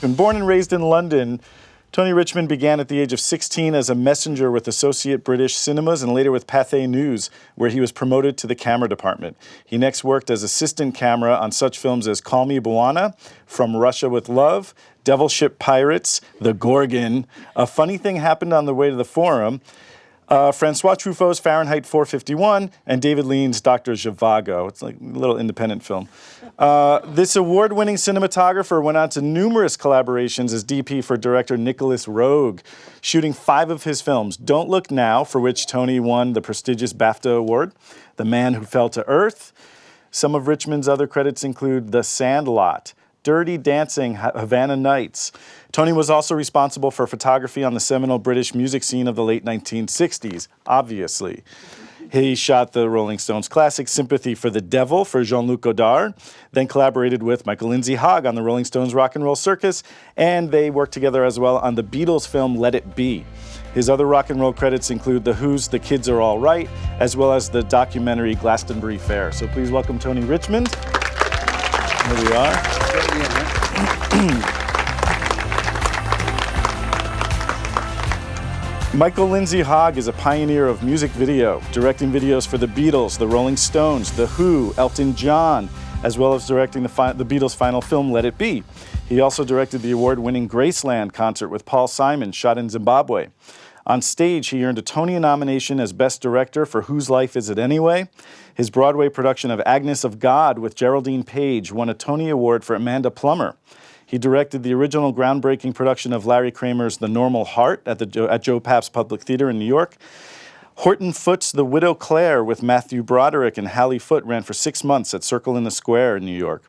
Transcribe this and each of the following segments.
Richmond. Born and raised in London, Tony Richmond began at the age of 16 as a messenger with Associate British Cinemas and later with Pathé News, where he was promoted to the camera department. He next worked as assistant camera on such films as Call Me Bwana, From Russia with Love, Devil Ship Pirates, The Gorgon, A Funny Thing Happened on the Way to the Forum, Francois Truffaut's Fahrenheit 451, and David Lean's Dr. Zhivago. It's like a little independent film. This award-winning cinematographer went on to numerous collaborations as DP for director Nicholas Roeg, shooting 5 of his films: Don't Look Now, for which Tony won the prestigious BAFTA Award, The Man Who Fell to Earth. Some of Richmond's other credits include The Sandlot, Dirty Dancing, Havana Nights. Tony was also responsible for photography on the seminal British music scene of the late 1960s, obviously. He shot the Rolling Stones classic Sympathy for the Devil for Jean-Luc Godard, then collaborated with Michael Lindsay-Hogg on the Rolling Stones Rock and Roll Circus, and they worked together as well on the Beatles film Let It Be. His other rock and roll credits include The Who's The Kids Are All Right, as well as the documentary Glastonbury Fair. So please welcome Tony Richmond. Here we are. Michael Lindsay-Hogg is a pioneer of music video, directing videos for the Beatles, the Rolling Stones, The Who, Elton John, as well as directing the Beatles' final film, Let It Be. He also directed the award-winning Graceland concert with Paul Simon, shot in Zimbabwe. On stage, he earned a Tony nomination as Best Director for Whose Life Is It Anyway? His Broadway production of Agnes of God with Geraldine Page won a Tony Award for Amanda Plummer. He directed the original groundbreaking production of Larry Kramer's The Normal Heart at Joe Papp's Public Theater in New York. Horton Foote's The Widow Clare with Matthew Broderick and Hallie Foote ran for 6 months at Circle in the Square in New York.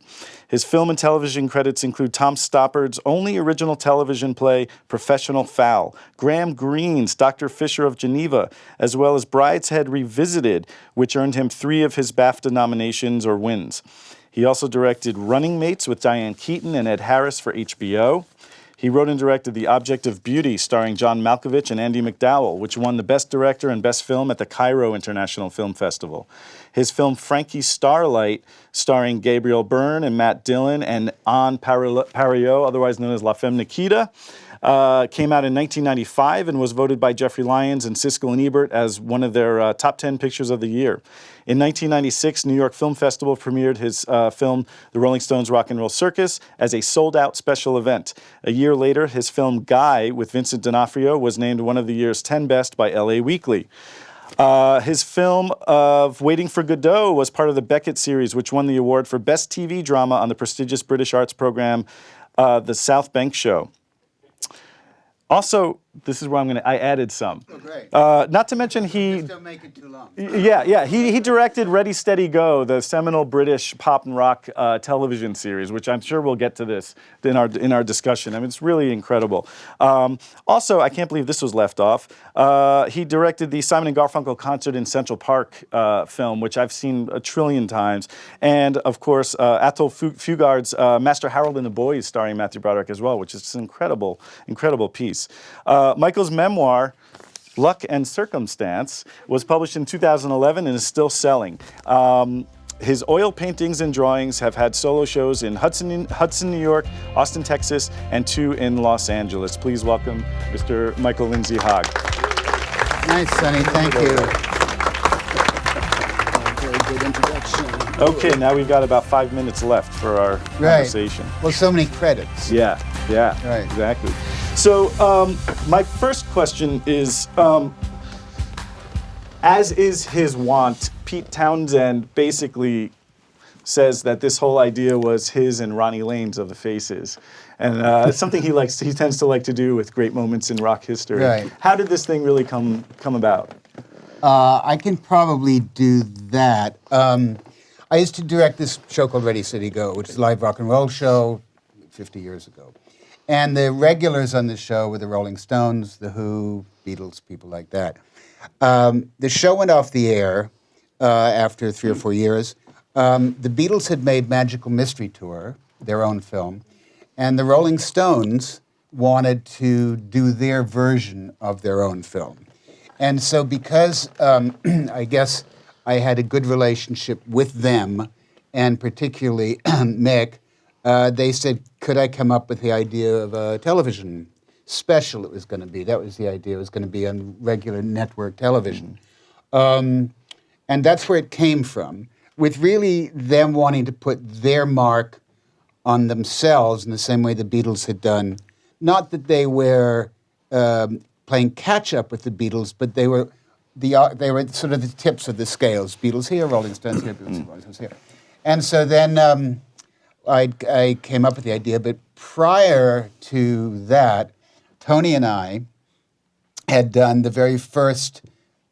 His film and television credits include Tom Stoppard's only original television play, Professional Foul, Graham Greene's Dr. Fisher of Geneva, as well as Brideshead Revisited, which earned him 3 of his BAFTA nominations or wins. He also directed Running Mates with Diane Keaton and Ed Harris for HBO. He wrote and directed The Object of Beauty, starring John Malkovich and Andy McDowell, which won the Best Director and Best Film at the Cairo International Film Festival. His film Frankie Starlight, starring Gabriel Byrne and Matt Dillon and Anne Parillaud, otherwise known as La Femme Nikita, came out in 1995 and was voted by Jeffrey Lyons and Siskel and Ebert as one of their top 10 pictures of the year. In 1996, New York Film Festival premiered his film, The Rolling Stones Rock and Roll Circus, as a sold-out special event. A year later, his film Guy with Vincent D'Onofrio was named one of the year's 10 best by LA Weekly. His film of Waiting for Godot was part of the Beckett series, which won the award for Best TV Drama on the prestigious British arts program, The South Bank Show. Also, this is where I added some. Oh, great. Not to mention Just don't make it too long. Yeah. He directed Ready, Steady, Go, the seminal British pop and rock television series, which I'm sure we'll get to this in our discussion. I mean, it's really incredible. Also, I can't believe this was left off. He directed the Simon and Garfunkel concert in Central Park film, which I've seen a trillion times, and of course, Athol Fugard's Master Harold and the Boys, starring Matthew Broderick as well, which is an incredible piece. Michael's memoir, Luck and Circumstance, was published in 2011 and is still selling. His oil paintings and drawings have had solo shows in Hudson, New York, Austin, Texas, and 2 in Los Angeles. Please welcome Mr. Michael Lindsay-Hogg. Nice, Sonny. Thank you. Very good introduction. Okay, now we've got about 5 minutes left for our conversation. Well, so many credits. Yeah, right. Exactly. So my first question is, as is his wont, Pete Townsend basically says that this whole idea was his and Ronnie Lane's of the Faces. And it's something he tends to like to do with great moments in rock history. Right. How did this thing really come about? I can probably do that. I used to direct this show called Ready, Steady, Go, which is a live rock and roll show 50 years ago. And the regulars on the show were the Rolling Stones, The Who, Beatles, people like that. The show went off the air after 3 or 4 years. The Beatles had made Magical Mystery Tour, their own film, and the Rolling Stones wanted to do their version of their own film. And so because I guess I had a good relationship with them, and particularly Mick, they said, could I come up with the idea of a television special it was going to be? That was the idea. It was going to be on regular network television. And that's where it came from, with really them wanting to put their mark on themselves in the same way the Beatles had done. Not that they were playing catch-up with the Beatles, but they were sort of the tips of the scales. Beatles here, Rolling Stones here, Beatles here, Rolling Stones here. And so then I came up with the idea, but prior to that, Tony and I had done the very first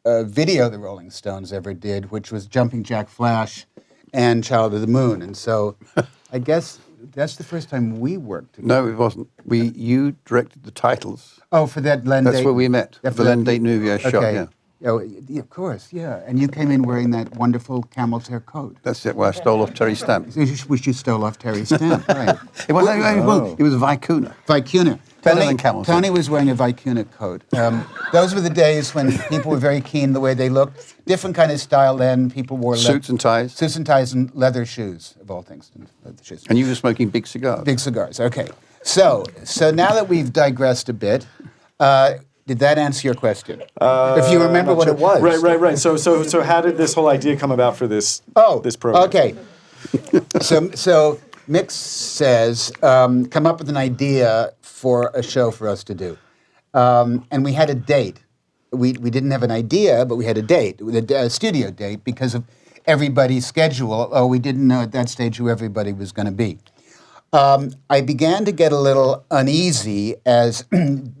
video the Rolling Stones ever did, which was Jumping Jack Flash and Child of the Moon. And so I guess that's the first time we worked together. No, it wasn't. You directed the titles. Oh, for that Len That's Date. where we met. The Len Date Nouveau shot, Okay. yeah. Oh, yeah, of course, yeah. And you came in wearing that wonderful camel's hair coat. That's it, where I stole off Terry Stamp. Which you stole off Terry Stamp, right. It was Vicuna. Vicuna. Better than camel's hair. Tony was wearing a Vicuna coat. Those were the days when people were very keen the way they looked. Different kind of style then. People wore Suits and ties. Suits and ties and leather shoes, of all things. Leather shoes. And you were smoking big cigars. Big cigars, okay. So now that we've digressed a bit, did that answer your question? If you remember what it was. Right. So how did this whole idea come about for this program? Okay. So Mick says, come up with an idea for a show for us to do. And we had a date. We didn't have an idea, but we had a date, a studio date, because of everybody's schedule. Oh, we didn't know at that stage who everybody was going to be. I began to get a little uneasy as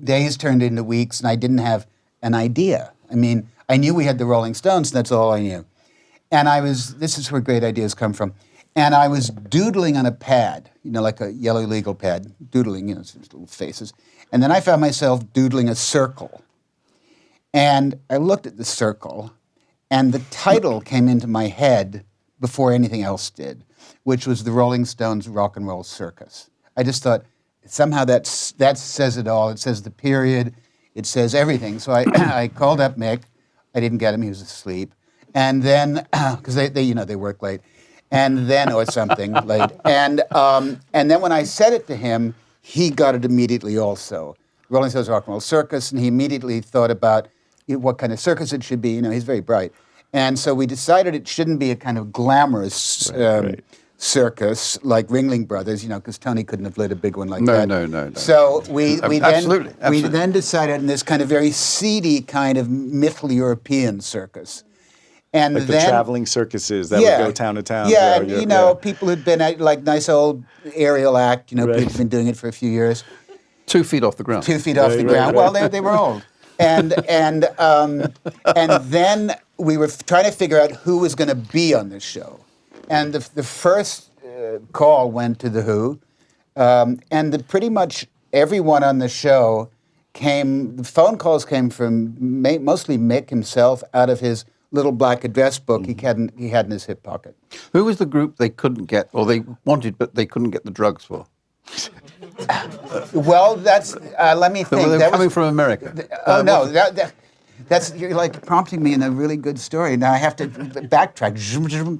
days turned into weeks, and I didn't have an idea. I mean, I knew we had the Rolling Stones, and that's all I knew. And this is where great ideas come from. And I was doodling on a pad, like a yellow legal pad, doodling, some little faces. And then I found myself doodling a circle. And I looked at the circle, and the title came into my head before anything else did, which was the Rolling Stones Rock and Roll Circus. I just thought, somehow that says it all. It says the period. It says everything. So I called up Mick. I didn't get him. He was asleep. And then, because they work late. And then, or something late. And then when I said it to him, he got it immediately also. Rolling Stones Rock and Roll Circus. And he immediately thought about what kind of circus it should be. He's very bright. And so we decided it shouldn't be a kind of glamorous circus like Ringling Brothers, because Tony couldn't have lit a big one like that. No. So we Absolutely. then decided on this kind of very seedy kind of Mittel European circus. And like then, the traveling circuses that would go town to town. Yeah, and people had been at like nice old aerial act, people had been doing it for a few years. 2 feet off the ground. 2 feet off the ground. Well, they were old. And then we were trying to figure out who was going to be on this show. And the first call went to The Who. And pretty much everyone on the show the phone calls came from mostly Mick himself out of his little black address book he had in his hip pocket. Who was the group they couldn't get, or they wanted but they couldn't get the drugs for? Well, that's, let me think. They were coming from America. No, that's, you're like prompting me in a really good story. Now I have to backtrack.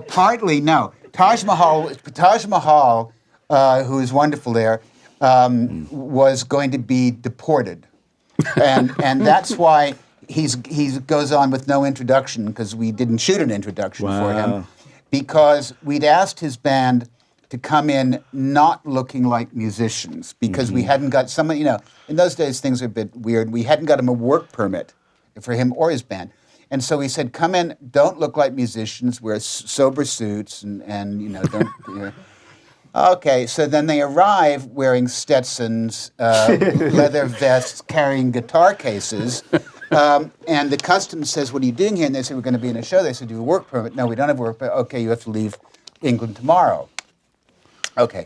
Partly, no. Taj Mahal, who is wonderful there, was going to be deported. And that's why he goes on with no introduction, because we didn't shoot an introduction for him. Because we'd asked his band to come in not looking like musicians, because we hadn't got someone, in those days things are a bit weird. We hadn't got him a work permit for him or his band. And so we said, come in, don't look like musicians, wear sober suits, and don't... Okay, so then they arrive wearing Stetsons, leather vests, carrying guitar cases, and the customs says, what are you doing here? And they said, we're going to be in a show. They said, do you have a work permit? No, we don't have a work permit. Okay, you have to leave England tomorrow. Okay.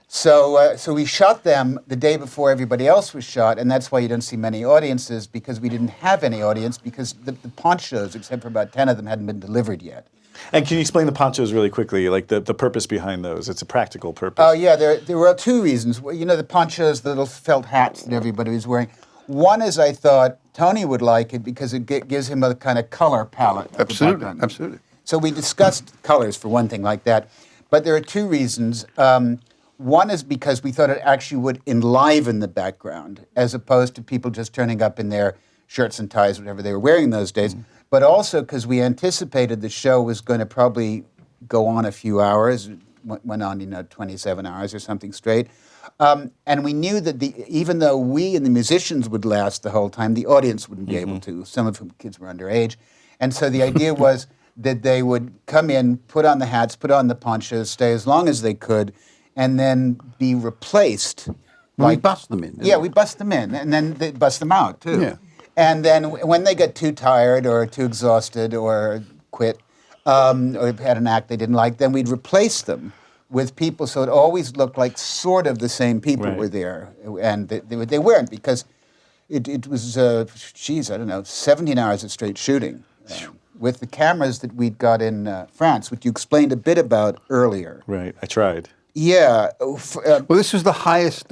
So we shot them the day before everybody else was shot, and that's why you don't see many audiences, because we didn't have any audience, because the ponchos, except for about 10 of them, hadn't been delivered yet. And can you explain the ponchos really quickly, like the purpose behind those? It's a practical purpose. Oh, yeah, there were two reasons. The ponchos, the little felt hats that everybody was wearing. One is I thought Tony would like it because it gives him a kind of color palette. Absolutely. So we discussed colors for one thing like that. But there are two reasons. One is because we thought it actually would enliven the background, as opposed to people just turning up in their shirts and ties, whatever they were wearing in those days. But also because we anticipated the show was going to probably go on a few hours, went on, 27 hours or something straight. And we knew that even though we and the musicians would last the whole time, the audience wouldn't be able to, some of whom kids were underage. And so the idea was that they would come in, put on the hats, put on the ponchos, stay as long as they could, and then be replaced. We bust them in. Yeah, we bust them in, and then they bust them out, too. Yeah. And then when they got too tired or too exhausted or quit or had an act they didn't like, then we'd replace them with people so it always looked like sort of the same people were there. And they weren't, because it was, 17 hours of straight shooting with the cameras that we'd got in France, which you explained a bit about earlier. Right, I tried. Yeah. Well, this was the highest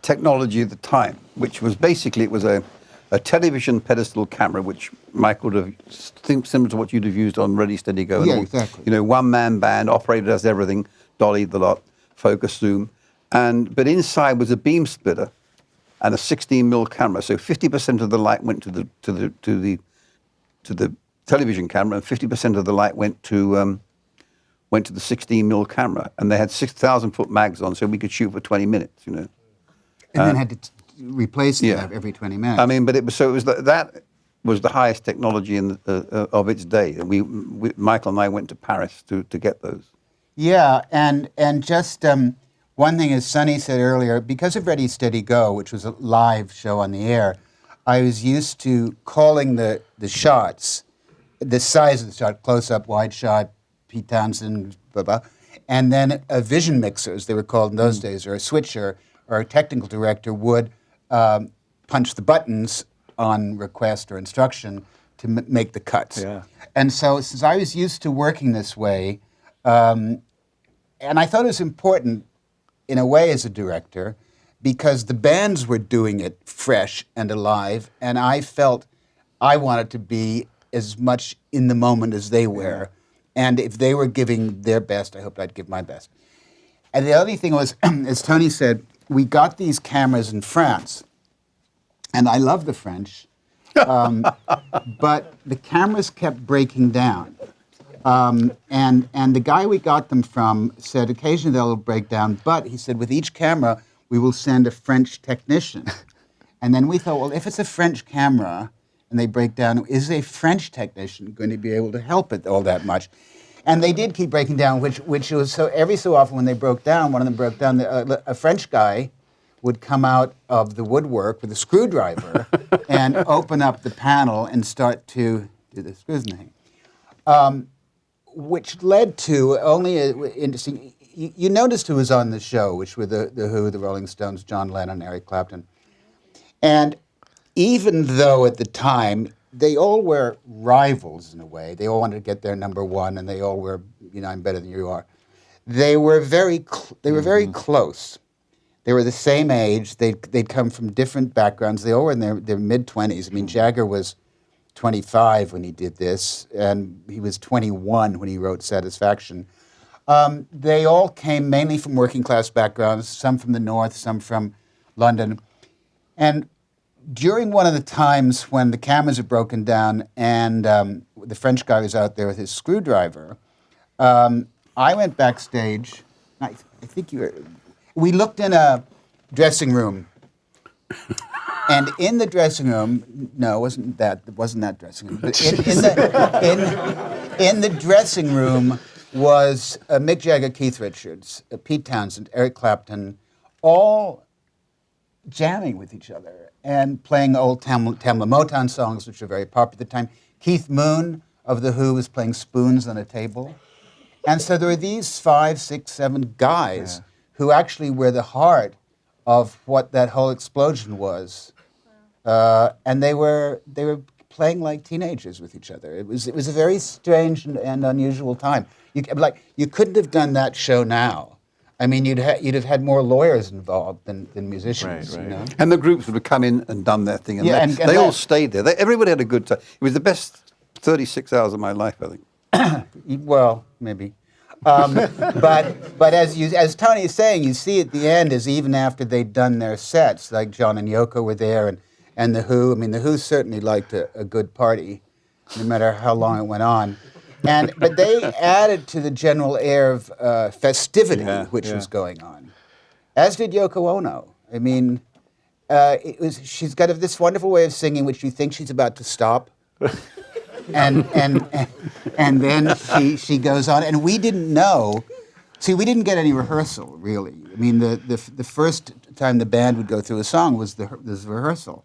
technology at the time, which was basically, it was a television pedestal camera, which Michael would have, similar to what you'd have used on Ready, Steady, Go. Yeah, exactly. One-man band, operator does everything, dolly the lot, focus, zoom. But inside was a beam splitter and a 16mm camera. So 50% of the light went to the television camera, and 50% of the light went to the 16mm camera. And they had 6,000-foot mags on, so we could shoot for 20 minutes. And then had to replace them every 20 minutes. I mean, but that was the highest technology of its day. And Michael and I went to Paris to get those. Yeah, and just one thing, as Sonny said earlier, because of Ready, Steady, Go, which was a live show on the air, I was used to calling the shots, the size of the shot, close-up, wide shot, Pete Townsend, blah, blah, and then a vision mixer, as they were called in those days, or a switcher, or a technical director would punch the buttons on request or instruction to make the cuts. Yeah. And so since I was used to working this way, and I thought it was important in a way as a director, because the bands were doing it fresh and alive, and I felt I wanted to be as much in the moment as they were. And if they were giving their best, I hoped I'd give my best. And the other thing was, as Tony said, we got these cameras in France, and I love the French, but the cameras kept breaking down. And the guy we got them from said occasionally they'll break down, but he said with each camera we will send a French technician. And then we thought, well, if it's a French camera and they break down, is a French technician going to be able to help it all that much? And they did keep breaking down, which was so every so often when they broke down, one of them broke down, a French guy would come out of the woodwork with a screwdriver and open up the panel and start to do the screws and thing. Which led to only interesting. You noticed who was on the show, which were the Who, the Rolling Stones, John Lennon, Eric Clapton. And even though at the time they all were rivals in a way, they all wanted to get their number one, and they all were, I'm better than you are. They were very close. They were the same age. They'd come from different backgrounds. They all were in their mid-20s. I mean, Jagger was 25 when he did this, and he was 21 when he wrote Satisfaction. They all came mainly from working class backgrounds, some from the North, some from London. And during one of the times when the cameras had broken down and the French guy was out there with his screwdriver, I went backstage. I think we looked in a dressing room. And in the dressing room, no, it wasn't that dressing room. But in the dressing room was Mick Jagger, Keith Richards, Pete Townsend, Eric Clapton, all jamming with each other and playing old Tamla Motown songs, which were very popular at the time. Keith Moon of The Who was playing spoons on a table. And so there were these 5, 6, 7 guys who actually were the heart of what that whole explosion was. And they were playing like teenagers with each other. It was a very strange and unusual time. You couldn't have done that show now. I mean, you'd have had more lawyers involved than musicians. Right. You know? And the groups would have come in and done their thing, and they all stayed there. Everybody had a good time. It was the best 36 hours of my life, I think. Well, maybe. But as Tony is saying, you see at the end is even after they'd done their sets, like John and Yoko were there, and the Who. I mean, the Who certainly liked a good party, no matter how long it went on. But they added to the general air of festivity which was going on, as did Yoko Ono. I mean, she's got this wonderful way of singing, which you think she's about to stop. And then she goes on, and we didn't know. See, we didn't get any rehearsal, really. I mean, the first time the band would go through a song was this rehearsal,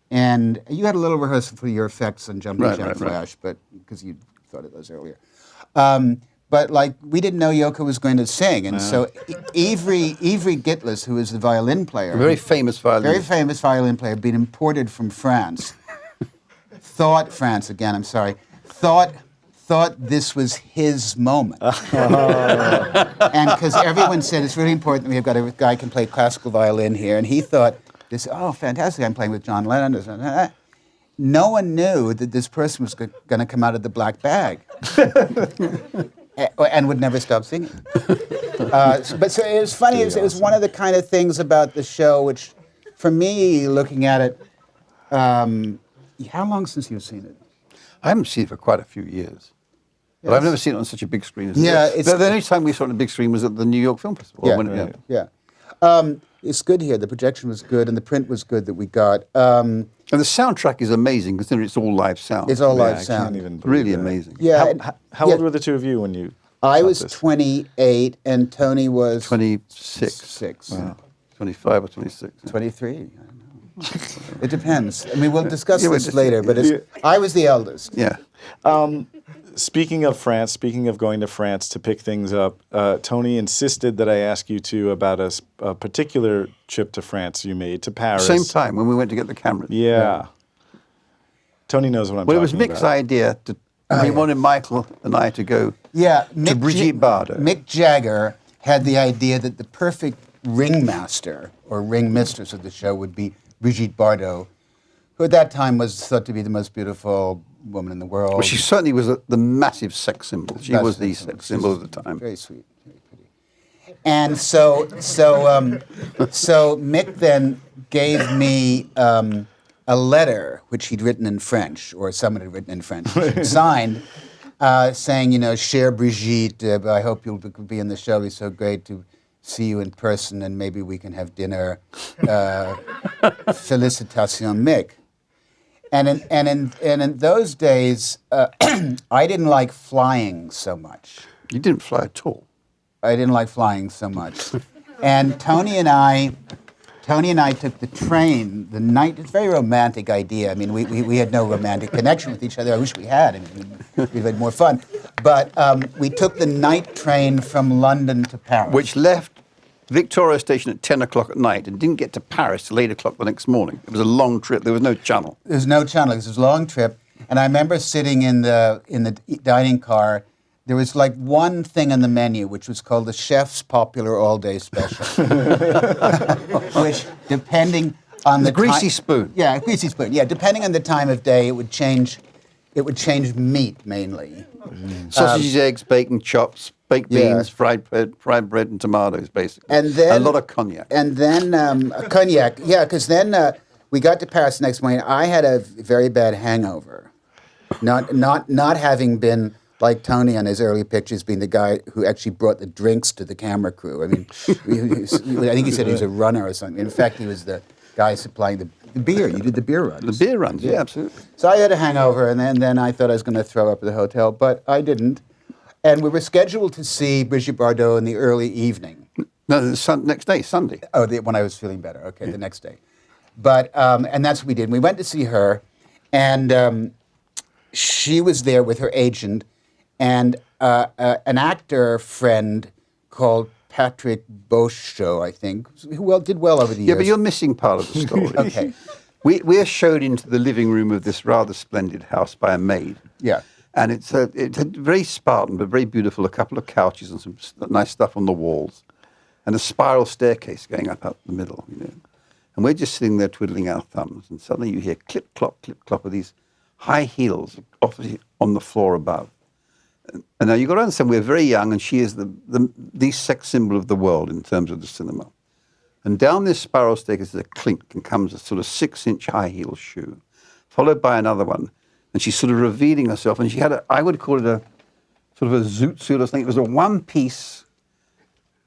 and you had a little rehearsal for your effects on Jumping Jack Flash, but because you thought of those earlier. But like we didn't know Yoko was going to sing, and so Avery Gitlis, who is the violin player, Very famous violin player, being imported from France. Thought this was his moment. And because everyone said it's really important that we've got a guy who can play classical violin here, and he thought, fantastic, I'm playing with John Lennon. No one knew that this person was going to come out of the black bag and would never stop singing. But it was funny, it was one of the kind of things about the show which, for me, looking at it, how long since you've seen it? I haven't seen it for quite a few years. But I've never seen it on such a big screen as it. The only time we saw it on a big screen was at the New York Film Festival. It's good here. The projection was good, and the print was good that we got. And the soundtrack is amazing, considering it's all live sound. It's all live sound. Can't even believe really that. amazing. Yeah. How old were the two of you when you I shot was this? 28, and Tony was 26. Wow. 25 or 26. Yeah. 23. I don't know. It depends. I mean, we'll discuss this later, but I was the eldest. Yeah. Speaking of France, speaking of going to France to pick things up, Tony insisted that I ask you two about a particular trip to France you made, to Paris. Same time when we went to get the cameras. Yeah. Tony knows what I'm Well, talking it was Mick's about. idea. He wanted Michael and I to go to Brigitte Bardot. Mick Jagger had the idea that the perfect ringmaster or ringmistress of the show would be Brigitte Bardot, who at that time was thought to be the most beautiful woman in the world. Well, she certainly was the massive sex symbol. She was the sex symbol of the time. Very sweet, very pretty. And so Mick then gave me a letter which he'd written in French, or someone had written in French, signed, saying, cher Brigitte, I hope you'll be in the show. It'll be so great to see you in person, and maybe we can have dinner. Félicitations, Mick. And in those days, I didn't like flying so much. You didn't fly at all. I didn't like flying so much. And Tony and I took the train the night. It's a very romantic idea. I mean, we had no romantic connection with each other. I wish we had. I mean, we'd had more fun. But we took the night train from London to Paris. Which left Victoria Station at 10 o'clock at night and didn't get to Paris till 8 o'clock the next morning. It was a long trip. There was no channel. There was no channel. It was a long trip. And I remember sitting in the dining car. There was like one thing on the menu, which was called the chef's popular all-day special, which, depending on the greasy spoon. Yeah, a greasy spoon. Yeah, depending on the time of day, it would change. It would change meat mainly. Sausages, eggs, bacon, chops, baked beans, fried bread, and tomatoes, basically. And then a lot of cognac. And then cognac. Yeah, because then we got to Paris the next morning. I had a very bad hangover, not having been like Tony on his early pictures, being the guy who actually brought the drinks to the camera crew. I mean, I think he said he was a runner or something. In fact, he was the guy supplying the beer. You did the beer runs. The beer runs, yeah, absolutely. So I had a hangover, and then I thought I was going to throw up at the hotel, but I didn't. And we were scheduled to see Brigitte Bardot in the early evening. No, the next day, Sunday. Oh, when I was feeling better. Okay, the next day. But and that's what we did. We went to see her, and she was there with her agent and an actor friend called Patrick Beauchot, I think, who did well over the years. Yeah, but you're missing part of the story. Okay. We're showed into the living room of this rather splendid house by a maid. Yeah. And it's very Spartan, but very beautiful. A couple of couches and some nice stuff on the walls. And a spiral staircase going up the middle, And we're just sitting there twiddling our thumbs. And suddenly you hear clip-clop of these high heels on the floor above. And now you've got to understand, we're very young, and she is the sex symbol of the world in terms of the cinema. And down this spiral staircase is a clink, and comes a sort of 6-inch high heel shoe, followed by another one. And she's sort of revealing herself. And she had I would call it a sort of a zoot suit or something. It was a one-piece,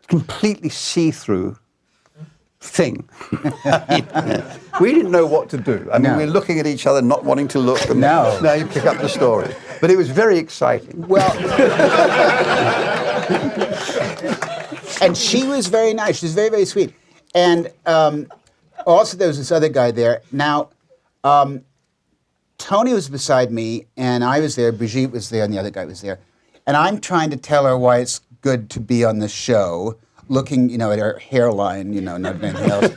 completely see-through thing. We didn't know what to do. I mean, we're looking at each other, not wanting to look. And now you pick up the story. But it was very exciting. Well, and she was very nice. She was very, very sweet. And also there was this other guy there. Now, Tony was beside me, and I was there. Brigitte was there, and the other guy was there. And I'm trying to tell her why it's good to be on the show, looking, at her hairline, not anything else.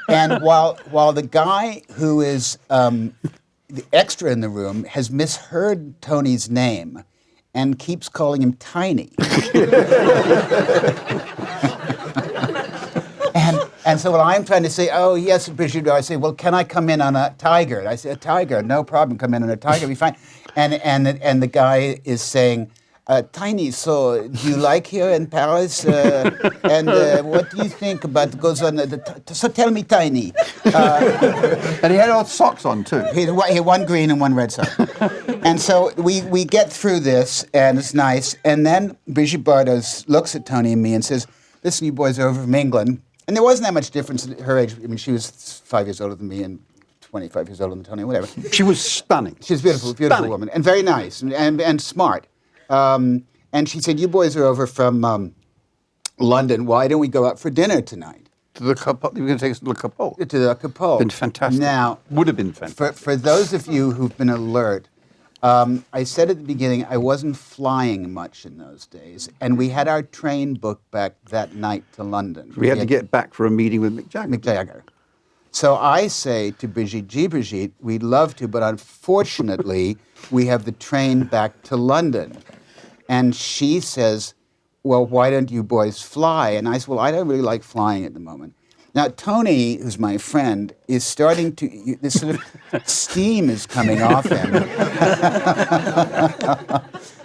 And while the guy who is the extra in the room has misheard Tony's name and keeps calling him Tiny. And so when I'm trying to say, oh, yes, Brigitte, I say, well, can I come in on a tiger? And I say, a tiger, no problem, come in on a tiger, be fine. And the guy is saying, Tiny, so do you like here in Paris? And what do you think about goes on? So tell me, Tiny. And he had all socks on, too. He had one green and one red sock. And so we get through this, and it's nice. And then Brigitte Bardot looks at Tony and me and says, listen, you boys are over from England. And there wasn't that much difference in her age. I mean, she was 5 years older than me and 25 years older than Tony, whatever. She was stunning. She was beautiful, beautiful woman, and very nice and smart. And she said, you boys are over from London. Why don't we go out for dinner tonight? To the Capole. You were going to take us to the Capole. To the Capole. Been fantastic. Now, would have been fantastic. For those of you who've been alert, I said at the beginning I wasn't flying much in those days, and we had our train booked back that night to London. We had to get back for a meeting with Mick Jagger. Mick Jagger. So I say to Brigitte, Brigitte, we'd love to, but unfortunately, we have the train back to London. And she says, well, why don't you boys fly? And I said, well, I don't really like flying at the moment. Now, Tony, who's my friend, is starting to, this sort of steam is coming off him.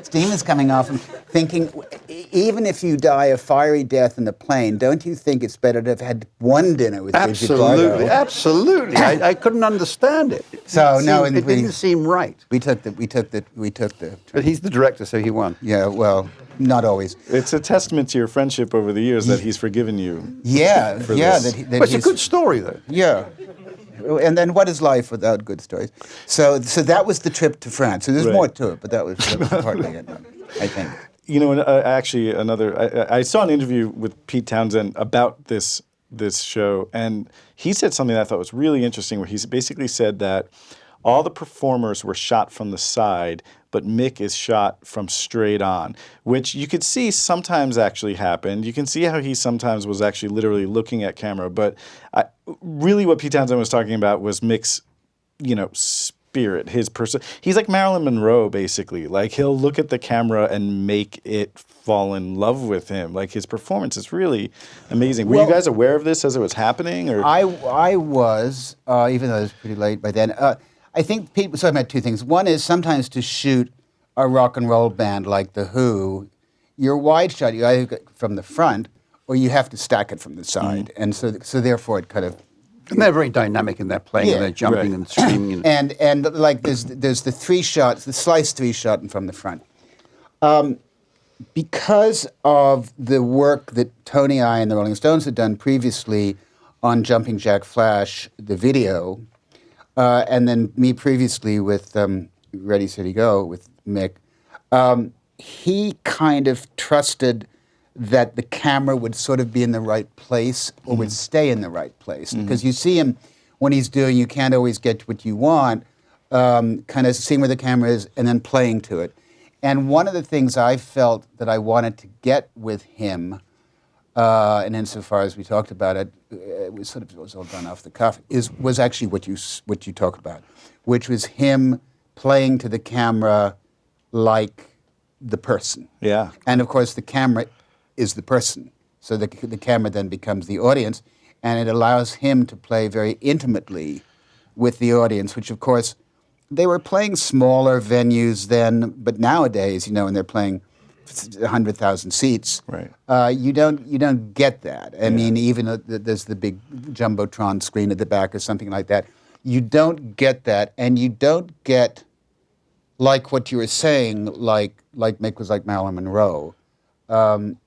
Steam is coming off him, thinking, even if you die a fiery death in the plane, don't you think it's better to have had one dinner with Brigitte Bardot? Absolutely. I couldn't understand it. It didn't seem right. We took the. But he's the director, so he won. Yeah, well, not always. It's a testament to your friendship over the years that he's forgiven you. Yeah, for yeah. this. But it's a good story, though. Yeah. And then what is life without good stories? So that was the trip to France. So there's more to it, but that was partly it, I think. Actually, I saw an interview with Pete Townsend about this show, and he said something that I thought was really interesting, where he basically said that all the performers were shot from the side, but Mick is shot from straight on, which you could see sometimes actually happened. You can see how he sometimes was actually literally looking at camera, but really what Pete Townsend was talking about was Mick's, spirit, his person. He's like Marilyn Monroe, basically. Like, he'll look at the camera and make it fall in love with him. Like, his performance is really amazing. Were you guys aware of this as it was happening? Or? I was, even though it was pretty late by then. I think Pete was talking about two things. One is sometimes to shoot a rock and roll band like The Who, you're wide shot, you either get from the front or you have to stack it from the side. And so therefore it kind of... And they're very dynamic in their playing, and they're jumping and screaming. And like there's the three shots, the slice three shot and from the front. Because of the work that Tony and I and the Rolling Stones had done previously on Jumping Jack Flash, the video, and then me previously with Ready, Steady, Go with Mick, he kind of trusted that the camera would sort of be in the right place or would stay in the right place. Because you see him when he's doing, you can't always get what you want, kind of seeing where the camera is and then playing to it. And one of the things I felt that I wanted to get with him, and insofar as we talked about it, it was all done off the cuff, was actually what you talked about, which was him playing to the camera like the person. Yeah. And of course the camera is the person. So the camera then becomes the audience, and it allows him to play very intimately with the audience, which of course they were playing smaller venues then, but nowadays, when they're playing 100,000 seats, Right. you don't get that. I mean, even there's the big jumbotron screen at the back or something like that. You don't get that, and you don't get like what you were saying, like Mick was like Marilyn Monroe.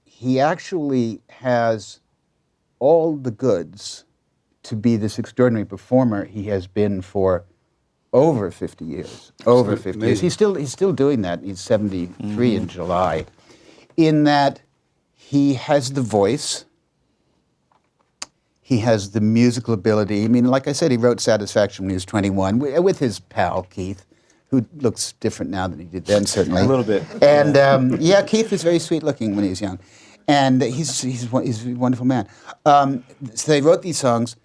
He actually has all the goods to be this extraordinary performer he has been for over 50 years. Over 50 years. He's still doing that. He's 73 in July. In that he has the voice, he has the musical ability. I mean, like I said, he wrote Satisfaction when he was 21 with his pal Keith, who looks different now than he did then, certainly. A little bit. And Keith was very sweet looking when he was young. And he's a wonderful man. So they wrote these songs,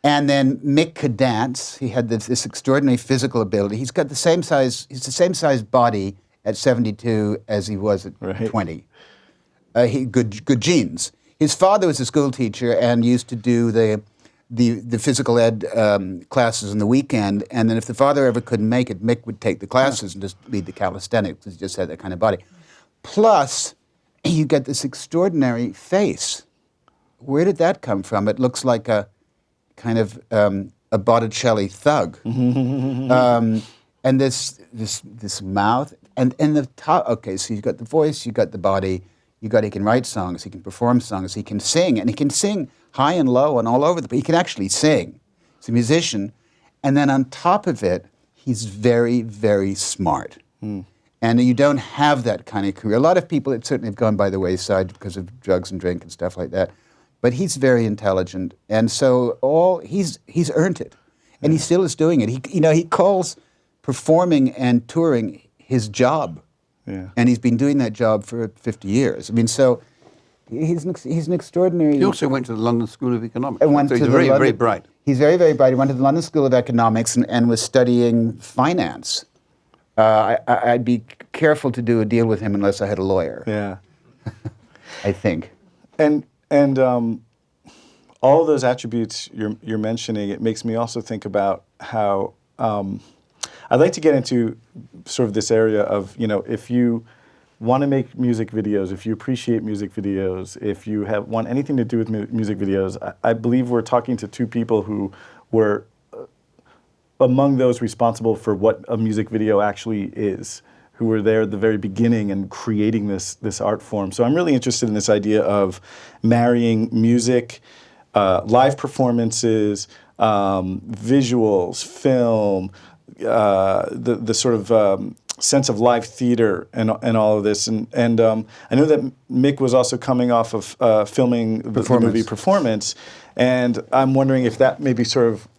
and then Mick could dance. He had this extraordinary physical ability. He's got the same size body at 72 as he was at 20. Good genes. His father was a school teacher and used to do the physical ed classes on the weekend, and then if the father ever couldn't make it, Mick would take the classes and just lead the calisthenics, because he just had that kind of body. Plus, you get this extraordinary face. Where did that come from? It looks like a kind of a Botticelli thug. And this mouth, and the top. Okay, so you've got the voice, you've got the body, he can write songs, he can perform songs, he can sing, and he can sing high and low and all over he can actually sing. He's a musician. And then on top of it, he's very, very smart. And you don't have that kind of career. A lot of people certainly have gone by the wayside because of drugs and drink and stuff like that. But he's very intelligent, and so he's earned it, and he still is doing it. He calls performing and touring his job, and he's been doing that job for 50 years. I mean, so he's an extraordinary. He also went to the London School of Economics. So he's very bright. He's very, very bright. He went to the London School of Economics and was studying finance. I'd be careful to do a deal with him unless I had a lawyer. Yeah. I think. And all of those attributes you're mentioning, it makes me also think about how I'd like to get into sort of this area of, if you want to make music videos, if you appreciate music videos, if you want anything to do with music videos, I believe we're talking to two people who were among those responsible for what a music video actually is, who were there at the very beginning and creating this art form. So I'm really interested in this idea of marrying music, live performances, visuals, film, the sort of sense of live theater and all of this. And I know that Mick was also coming off of filming the movie Performance, and I'm wondering if that maybe sort of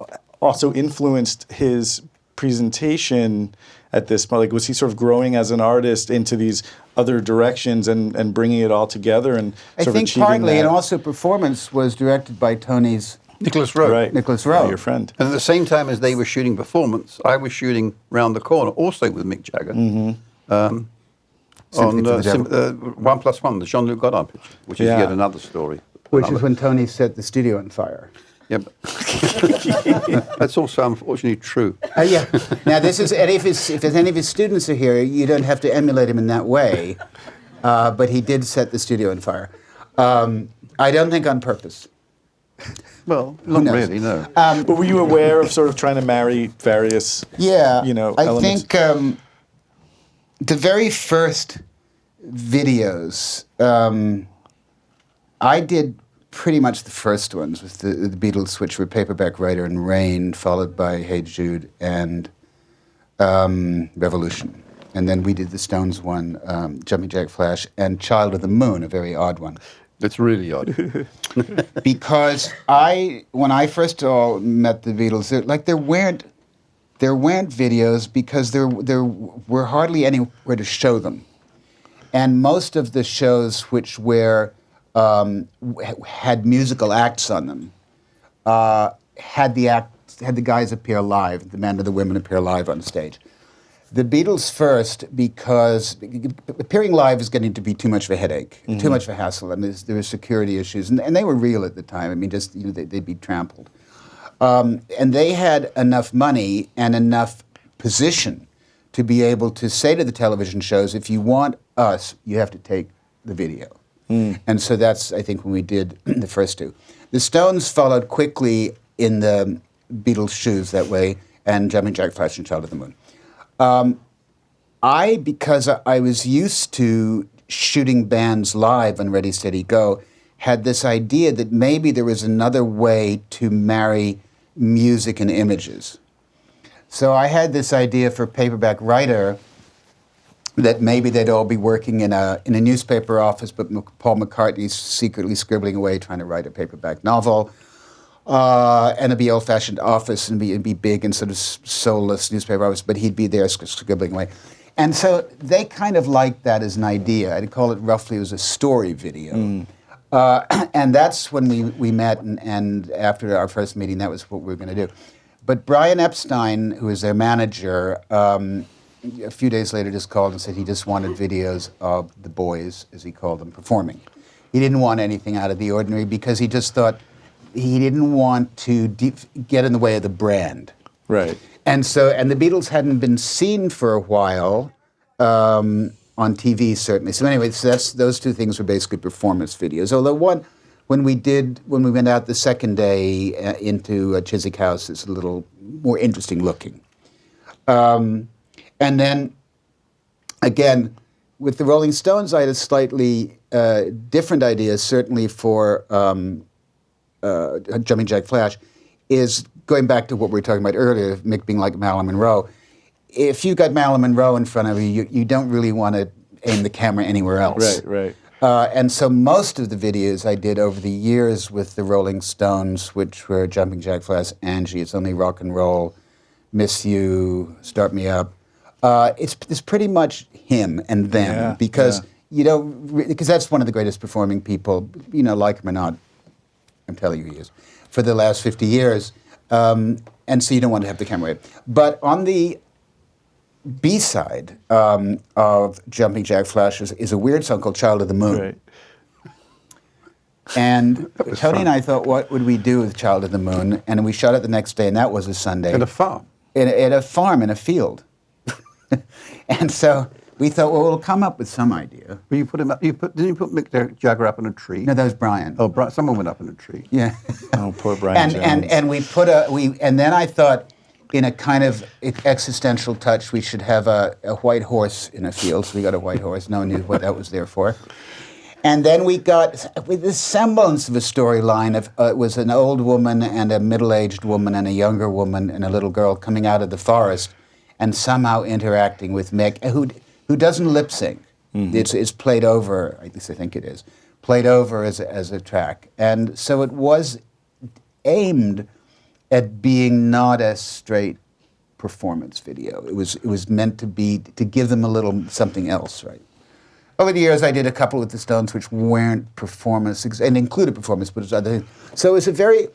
also influenced his presentation at this point. Like, was he sort of growing as an artist into these other directions and bringing it all together and sort of achieving that? I think partly, and also Performance was directed by Tony's Nicholas Rowe. Right. Nicholas Rowe. Your friend. And at the same time as they were shooting Performance, I was shooting Round the Corner, also with Mick Jagger, on 1+1, the Jean-Luc Godard picture, which is yet another story. Which is when Tony set the studio on fire. Yeah, that's also unfortunately true. Yeah. Now, this is, and if any of his students are here, you don't have to emulate him in that way. But he did set the studio on fire. I don't think on purpose. Well, not really, no. But were you aware of sort of trying to marry various, elements? I think the very first videos, I did pretty much the first ones with the Beatles, which were Paperback Writer and Rain, followed by Hey Jude and Revolution. And then we did the Stones one, Jumping Jack Flash, and Child of the Moon, a very odd one. It's really odd. Because when I first met the Beatles, there weren't videos because there were hardly anywhere to show them. And most of the shows which were had musical acts on them, had the guys appear live, the men or the women appear live on stage. The Beatles first, because appearing live is getting to be too much of a headache, too much of a hassle, and there were security issues, and they were real at the time. I mean, they'd be trampled. And they had enough money and enough position to be able to say to the television shows, if you want us, you have to take the video. And so that's, I think, when we did the first two. The Stones followed quickly in the Beatles' shoes that way, and Jumping Jack Flash and Child of the Moon. Because I was used to shooting bands live on Ready, Steady, Go, had this idea that maybe there was another way to marry music and images. So I had this idea for Paperback Writer that maybe they'd all be working in a newspaper office, but Paul McCartney's secretly scribbling away trying to write a paperback novel. And it'd be old-fashioned office and it'd be big and sort of soulless newspaper office, but he'd be there scribbling away. And so they kind of liked that as an idea. I'd call it roughly, it was a story video. And that's when we met, and after our first meeting, that was what we were going to do. But Brian Epstein, who was their manager, a few days later just called and said he just wanted videos of the boys, as he called them, performing. He didn't want anything out of the ordinary because he just thought he didn't want to get in the way of the brand. Right. And the Beatles hadn't been seen for a while on TV, certainly. So anyway, those two things were basically performance videos. Although when we went out the second day into Chiswick House, it's a little more interesting looking. And then, again, with the Rolling Stones, I had a slightly different idea, certainly for Jumping Jack Flash, is going back to what we were talking about earlier, Mick being like Marilyn Monroe. If you got Marilyn Monroe in front of you don't really want to aim the camera anywhere else. Right. And so most of the videos I did over the years with the Rolling Stones, which were Jumping Jack Flash, Angie, It's Only Rock and Roll, Miss You, Start Me Up, it's pretty much him and them because because that's one of the greatest performing people, like him or not, I'm telling you he is, for the last 50 years. And so you don't want to have the camera away. But on the B-side of Jumping Jack Flash is a weird song called Child of the Moon. Right. And Tony and I thought, what would we do with Child of the Moon? And we shot it the next day, and that was a Sunday. At a farm? At a farm in a field. And so we thought, well, we'll come up with some idea. Well, you put him up. Didn't you put Mick Jagger up in a tree? No, that was Brian. Oh, someone went up in a tree. Yeah. Oh, poor Brian Jones. And then I thought, in a kind of existential touch, we should have a white horse in a field. So we got a white horse. No one knew what that was there for. And then we got, with the semblance of a storyline of it was an old woman and a middle-aged woman and a younger woman and a little girl coming out of the forest and somehow interacting with Mick, who doesn't lip sync. Mm-hmm. It's played over, at least I think it is, played over as a track. And so it was aimed at being not a straight performance video. It was meant to give them a little something else, right? Over the years, I did a couple with the Stones which weren't performance, and included performance, but it was other things. So it was a very,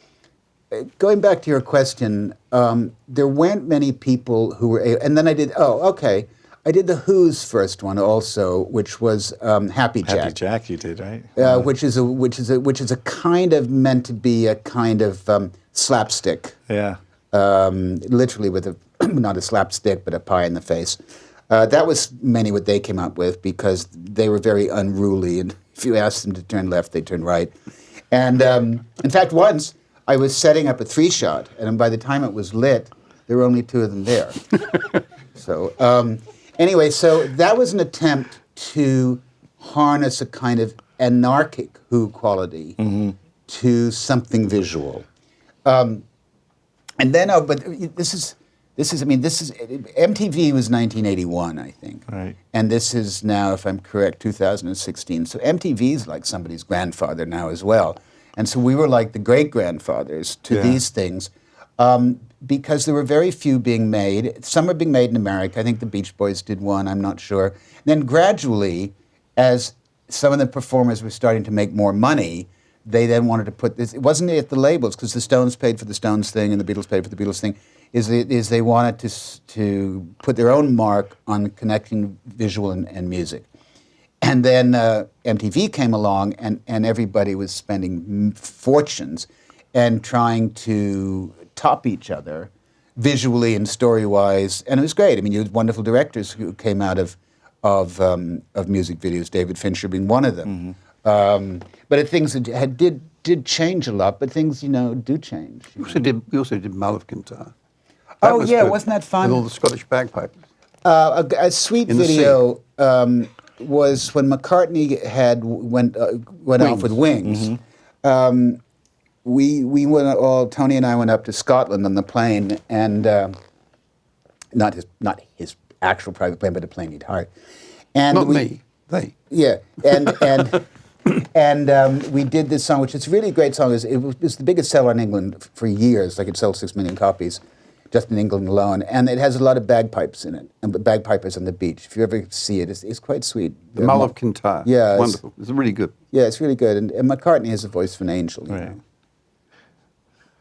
going back to your question, there weren't many people who were, and then I did the Who's first one also, which was Happy Jack. Happy Jack, you did, right? Which is a kind of meant to be a kind of slapstick. Yeah. Literally with not a slapstick, but a pie in the face. That was mainly what they came up with because they were very unruly, and if you asked them to turn left, they turned right. And in fact, once I was setting up a 3-shot, and by the time it was lit, there were only 2 of them there. So anyway, so that was an attempt to harness a kind of anarchic Who quality to something visual. And then, but this is MTV was 1981, I think. Right. And this is now, if I'm correct, 2016. So MTV is like somebody's grandfather now as well. And so we were like the great-grandfathers to these things because there were very few being made. Some were being made in America. I think the Beach Boys did one, I'm not sure. And then gradually, as some of the performers were starting to make more money, they then wanted to put this, it wasn't at the labels, because the Stones paid for the Stones thing and the Beatles paid for the Beatles thing, is they wanted to put their own mark on connecting visual and music. And then MTV came along, and everybody was spending fortunes and trying to top each other visually and story-wise, and it was great. I mean, you had wonderful directors who came out of music videos, David Fincher being one of them. But things did change a lot, but things, do change. We also did Malov-Kintyre. Oh, yeah, wasn't that fun? With all the Scottish bagpipers. A sweet In the video was when McCartney went off with Wings. We went all, Tony and I went up to Scotland on the plane, and not his actual private plane, but a plane he'd hired. And They. Yeah, and we did this song, which is a really great song. It was the biggest seller in England for years. Like, it sold 6 million copies just in England alone. And it has a lot of bagpipes in it, and bagpipers on the beach. If you ever see it, it's quite sweet. The Malov-Kintyre. Yeah. It's wonderful. It's really good. Yeah, it's really good. And McCartney has the voice of an angel. Right.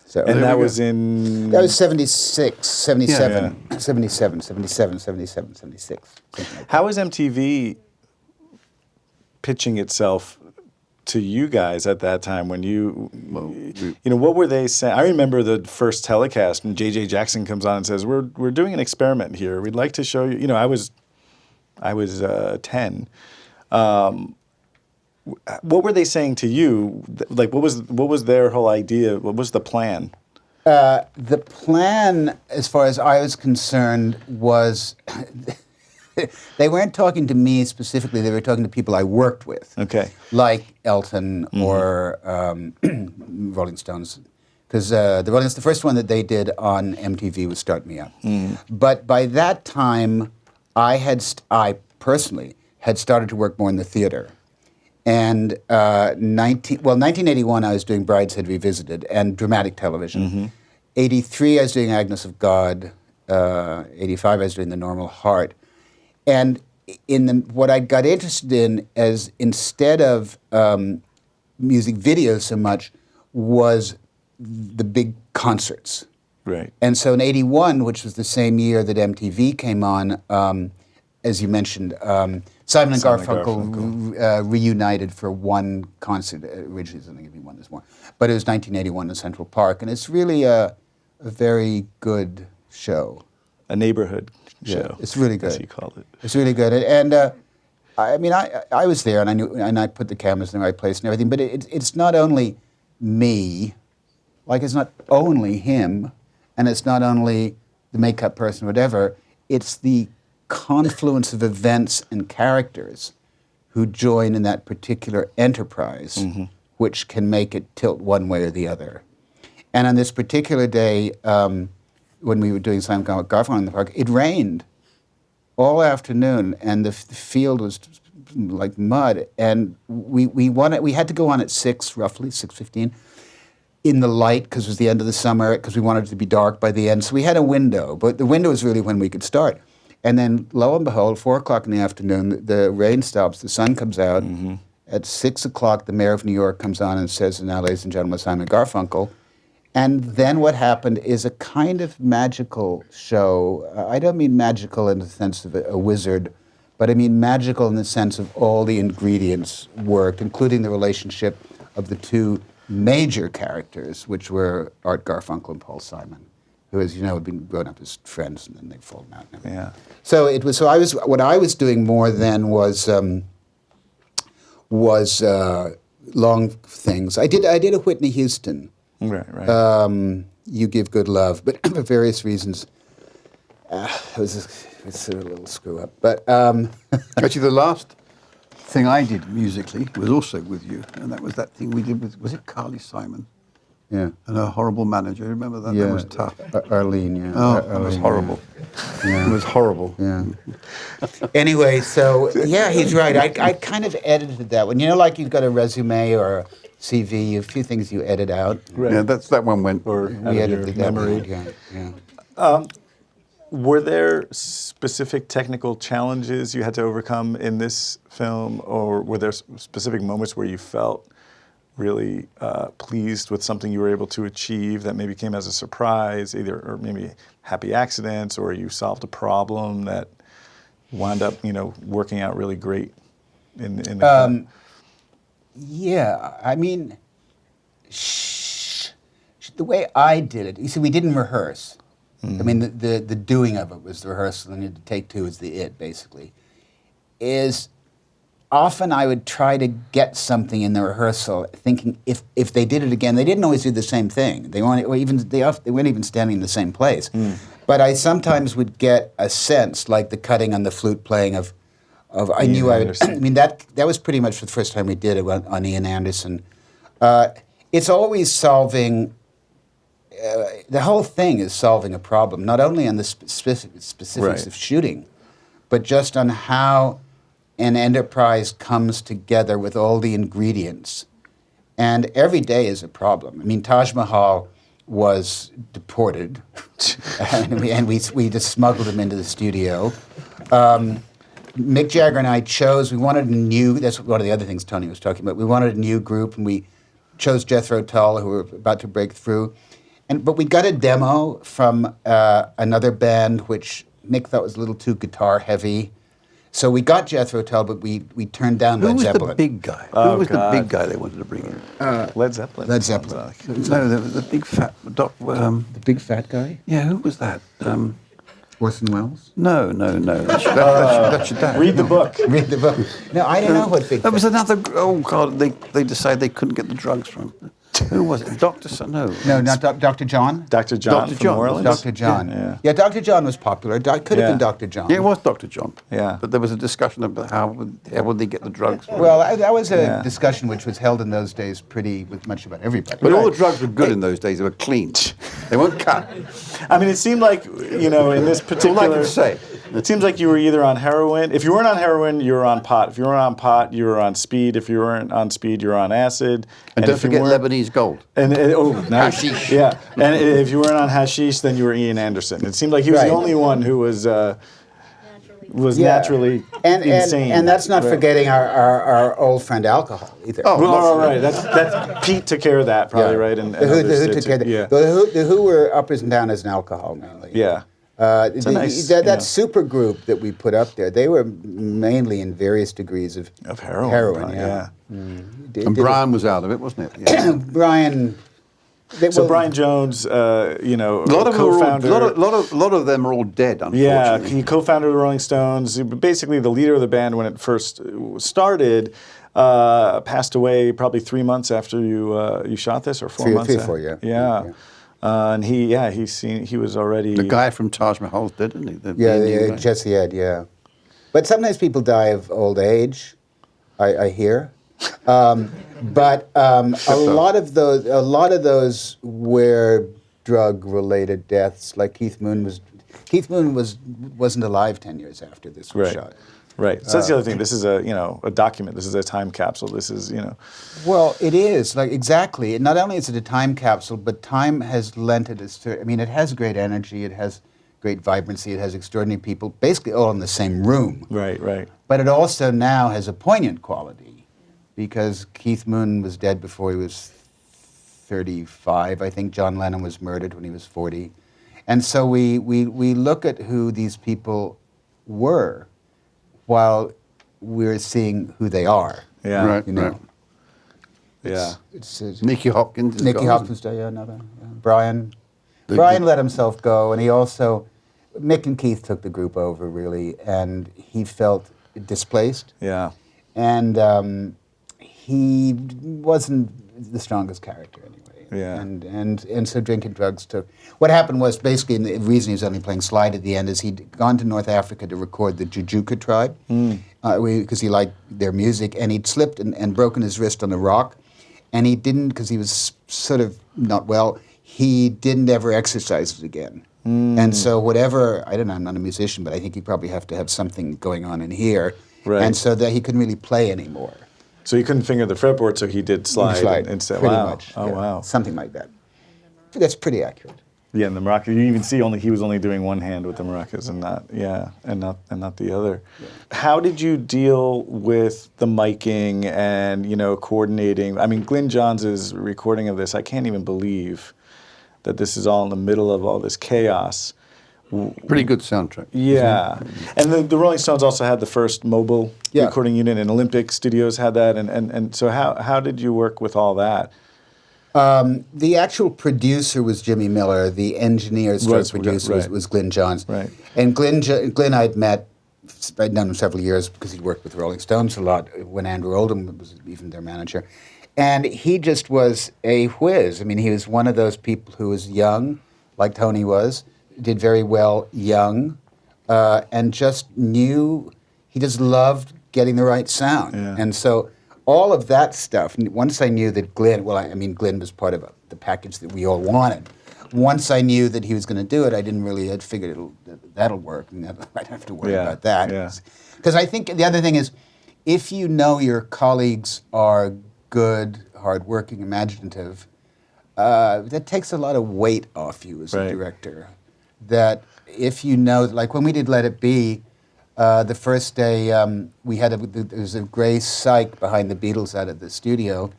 So, And that was in... That was 76, 77, Yeah. 77, 77, 77, 76. Something like that. How is MTV pitching itself to you guys at that time when what were they saying? I remember the first telecast when J.J. Jackson comes on and says, we're doing an experiment here. We'd like to show you. I was 10. What were they saying to you? Like, what was their whole idea? What was the plan? The plan, as far as I was concerned, was they weren't talking to me specifically. They were talking to people I worked with. Okay. Like Elton or Rolling Stones. Because the first one that they did on MTV was Start Me Up. But by that time, I personally had started to work more in the theater. And 1981, I was doing Brideshead Revisited and dramatic television. 83, I was doing Agnes of God. 85, I was doing The Normal Heart. And what I got interested in, as instead of music videos so much, was the big concerts. Right. And so in 81, which was the same year that MTV came on, as you mentioned, Simon and Garfunkel reunited for one concert. Originally, I think one, there's more. But it was 1981 in Central Park, and it's really a very good show. A neighborhood show. It's really good. As you called it. It's really good. And I was there, and I knew, and I put the cameras in the right place and everything. But it's not only me, like it's not only him, and it's not only the makeup person, or whatever. It's the confluence of events and characters who join in that particular enterprise, which can make it tilt one way or the other. And on this particular day, when we were doing Simon and Garfunkel in the park, it rained all afternoon, and the field was like mud. And we had to go on at 6, roughly 6:15, in the light, because it was the end of the summer, because we wanted it to be dark by the end. So we had a window, but the window was really when we could start. And then, lo and behold, 4 o'clock in the afternoon, the rain stops, the sun comes out. At 6 o'clock, the mayor of New York comes on and says, "Now, ladies and gentlemen, Simon and Garfunkel." And then what happened is a kind of magical show. I don't mean magical in the sense of a wizard, but I mean magical in the sense of all the ingredients worked, including the relationship of the two major characters, which were Art Garfunkel and Paul Simon, who, as you know, had been grown up as friends, and then they've fallen out. Yeah. So it was. So what I was doing more then was long things. I did a Whitney Houston. Right. You Give Good Love, but for various reasons, it's a little screw up. But Actually, the last thing I did musically was also with you, and that was that thing we did with, was it Carly Simon? Yeah. And her horrible manager. Remember that? Yeah. That was tough. Arlene, yeah. Oh, Arlene, it was horrible. Yeah. It was horrible. Yeah. Anyway, so yeah, he's right. I kind of edited that one. You know, like you've got a resume or a CV, a few things you edit out. Right. Yeah, that one went. Or We edited that memory. one. Yeah. Were there specific technical challenges you had to overcome in this film, or were there specific moments where you felt really pleased with something you were able to achieve that maybe came as a surprise, or maybe happy accidents, or you solved a problem that wound up, working out really great in the film? Yeah, I mean, the way I did it, you see, we didn't rehearse. I mean, the doing of it was the rehearsal, and the take two is the it, basically. Is often I would try to get something in the rehearsal, thinking if they did it again, they didn't always do the same thing. They weren't even standing in the same place. But I sometimes would get a sense, like the cutting on the flute playing of I knew I would. I mean, that was pretty much the first time we did it on Ian Anderson. It's always solving. The whole thing is solving a problem, not only on the specifics of shooting, but just on how an enterprise comes together with all the ingredients. And every day is a problem. I mean, Taj Mahal was deported, and we just smuggled him into the studio. Mick Jagger and I we wanted a new, that's one of the other things Tony was talking about, we wanted a new group, and we chose Jethro Tull, who were about to break through. But we got a demo from another band, which Mick thought was a little too guitar heavy. So we got Jethro Tull, but we turned down Led Zeppelin. Who was the big guy? Who was the big guy they wanted to bring in? Led Zeppelin. Led Zeppelin. No, the big fat the big fat guy? Yeah, who was that? Orson Welles? No. That's your dad. Read the book. Read the book. No, I don't know what big. That was another. Oh God! They decided they couldn't get the drugs from. Who was it? No, not Dr. John. Dr. John from New Orleans? Dr. John. Yeah, Dr. John was popular. Could have been Dr. John. Yeah, it was Dr. John. Yeah. But there was a discussion about how would they get the drugs from. Well, that was a discussion which was held in those days with much about everybody. But all the drugs were good in those days. They were clean. They weren't cut. I mean, it seemed like, in this particular... All I can say. It seems like you were either on heroin. If you weren't on heroin, you were on pot. If you weren't on pot, you were on speed. If you weren't on speed, you were on acid. And don't forget Lebanese gold. Nice. Hashish. Yeah. And if you weren't on hashish, then you were Ian Anderson. It seemed like he was the only one who was naturally insane. And that's not forgetting our old friend alcohol either. Oh, well, right. That's Pete took care of that, probably, right? And the Who took care of that. Yeah. The Who were uppers and downers in alcohol mainly. Yeah. That super group that we put up there, they were mainly in various degrees of heroin. Yeah. And Brian was out of it, wasn't it? Yeah. Brian. Brian Jones, a lot of them are all dead, unfortunately. Yeah, he co-founded the Rolling Stones. Basically, the leader of the band when it first started passed away probably 3 months after you shot this, or 4 months. 3 or 4, yeah. Yeah. And he was already... The guy from Taj Mahal's dead, isn't he? Yeah, Jesse Ed, yeah. But sometimes people die of old age, I hear. But a lot of those were drug-related deaths. Like Keith Moon wasn't alive 10 years after this was shot. Right. So that's the other thing. This is a document. This is a time capsule. This is, Well, it is, exactly. Not only is it a time capsule, but time has lent it it has great energy, it has great vibrancy, it has extraordinary people, basically all in the same room. Right. But it also now has a poignant quality, because Keith Moon was dead before he was 35. I think John Lennon was murdered when he was 40. And so we look at who these people were while we're seeing who they are. Yeah. Right. Right. It's Nicky Hopkins. Another. Brian let himself go, and he also, Mick and Keith took the group over, really, and he felt displaced. Yeah. And he wasn't the strongest character anyway. Yeah. And so drinking drugs took... What happened was, basically, and the reason he was only playing slide at the end is he'd gone to North Africa to record the Jujuka tribe, because he liked their music, and he'd slipped and broken his wrist on a rock, and he didn't, because he was sort of not well, he didn't ever exercise it again. And so whatever, I don't know, I'm not a musician, but I think you probably have to have something going on in here, and so that he couldn't really play anymore. So he couldn't finger the fretboard, so he did slide instead. Pretty Wow. much. Oh, yeah. wow. Something like that. That's pretty accurate. Yeah, and the maraca, you even see he was only doing one hand with the maracas and not the other. Yeah. How did you deal with the miking and, coordinating? I mean, Glyn Johns' recording of this, I can't even believe that this is all in the middle of all this chaos. Pretty good soundtrack. Yeah. And the Rolling Stones also had the first mobile recording unit, and Olympic Studios had that. And so how did you work with all that? The actual producer was Jimmy Miller. The engineer, producer was Glyn Johns. Right. And Glyn I'd met. I'd known him several years because he'd worked with Rolling Stones a lot when Andrew Oldham was even their manager. And he just was a whiz. I mean, he was one of those people who was young, like Tony was, did very well young, and just knew, he just loved getting the right sound. Yeah. And so all of that stuff, once I knew that Glyn, Glyn was part of the package that we all wanted. Once I knew that he was going to do it, I'd figured that'll work, and I don't have to worry about that. Because I think the other thing is, if you know your colleagues are good, hardworking, imaginative, that takes a lot of weight off you as a director. That if you know, like when we did Let It Be, the first day we had there was a grey cyc behind the Beatles out of the studio.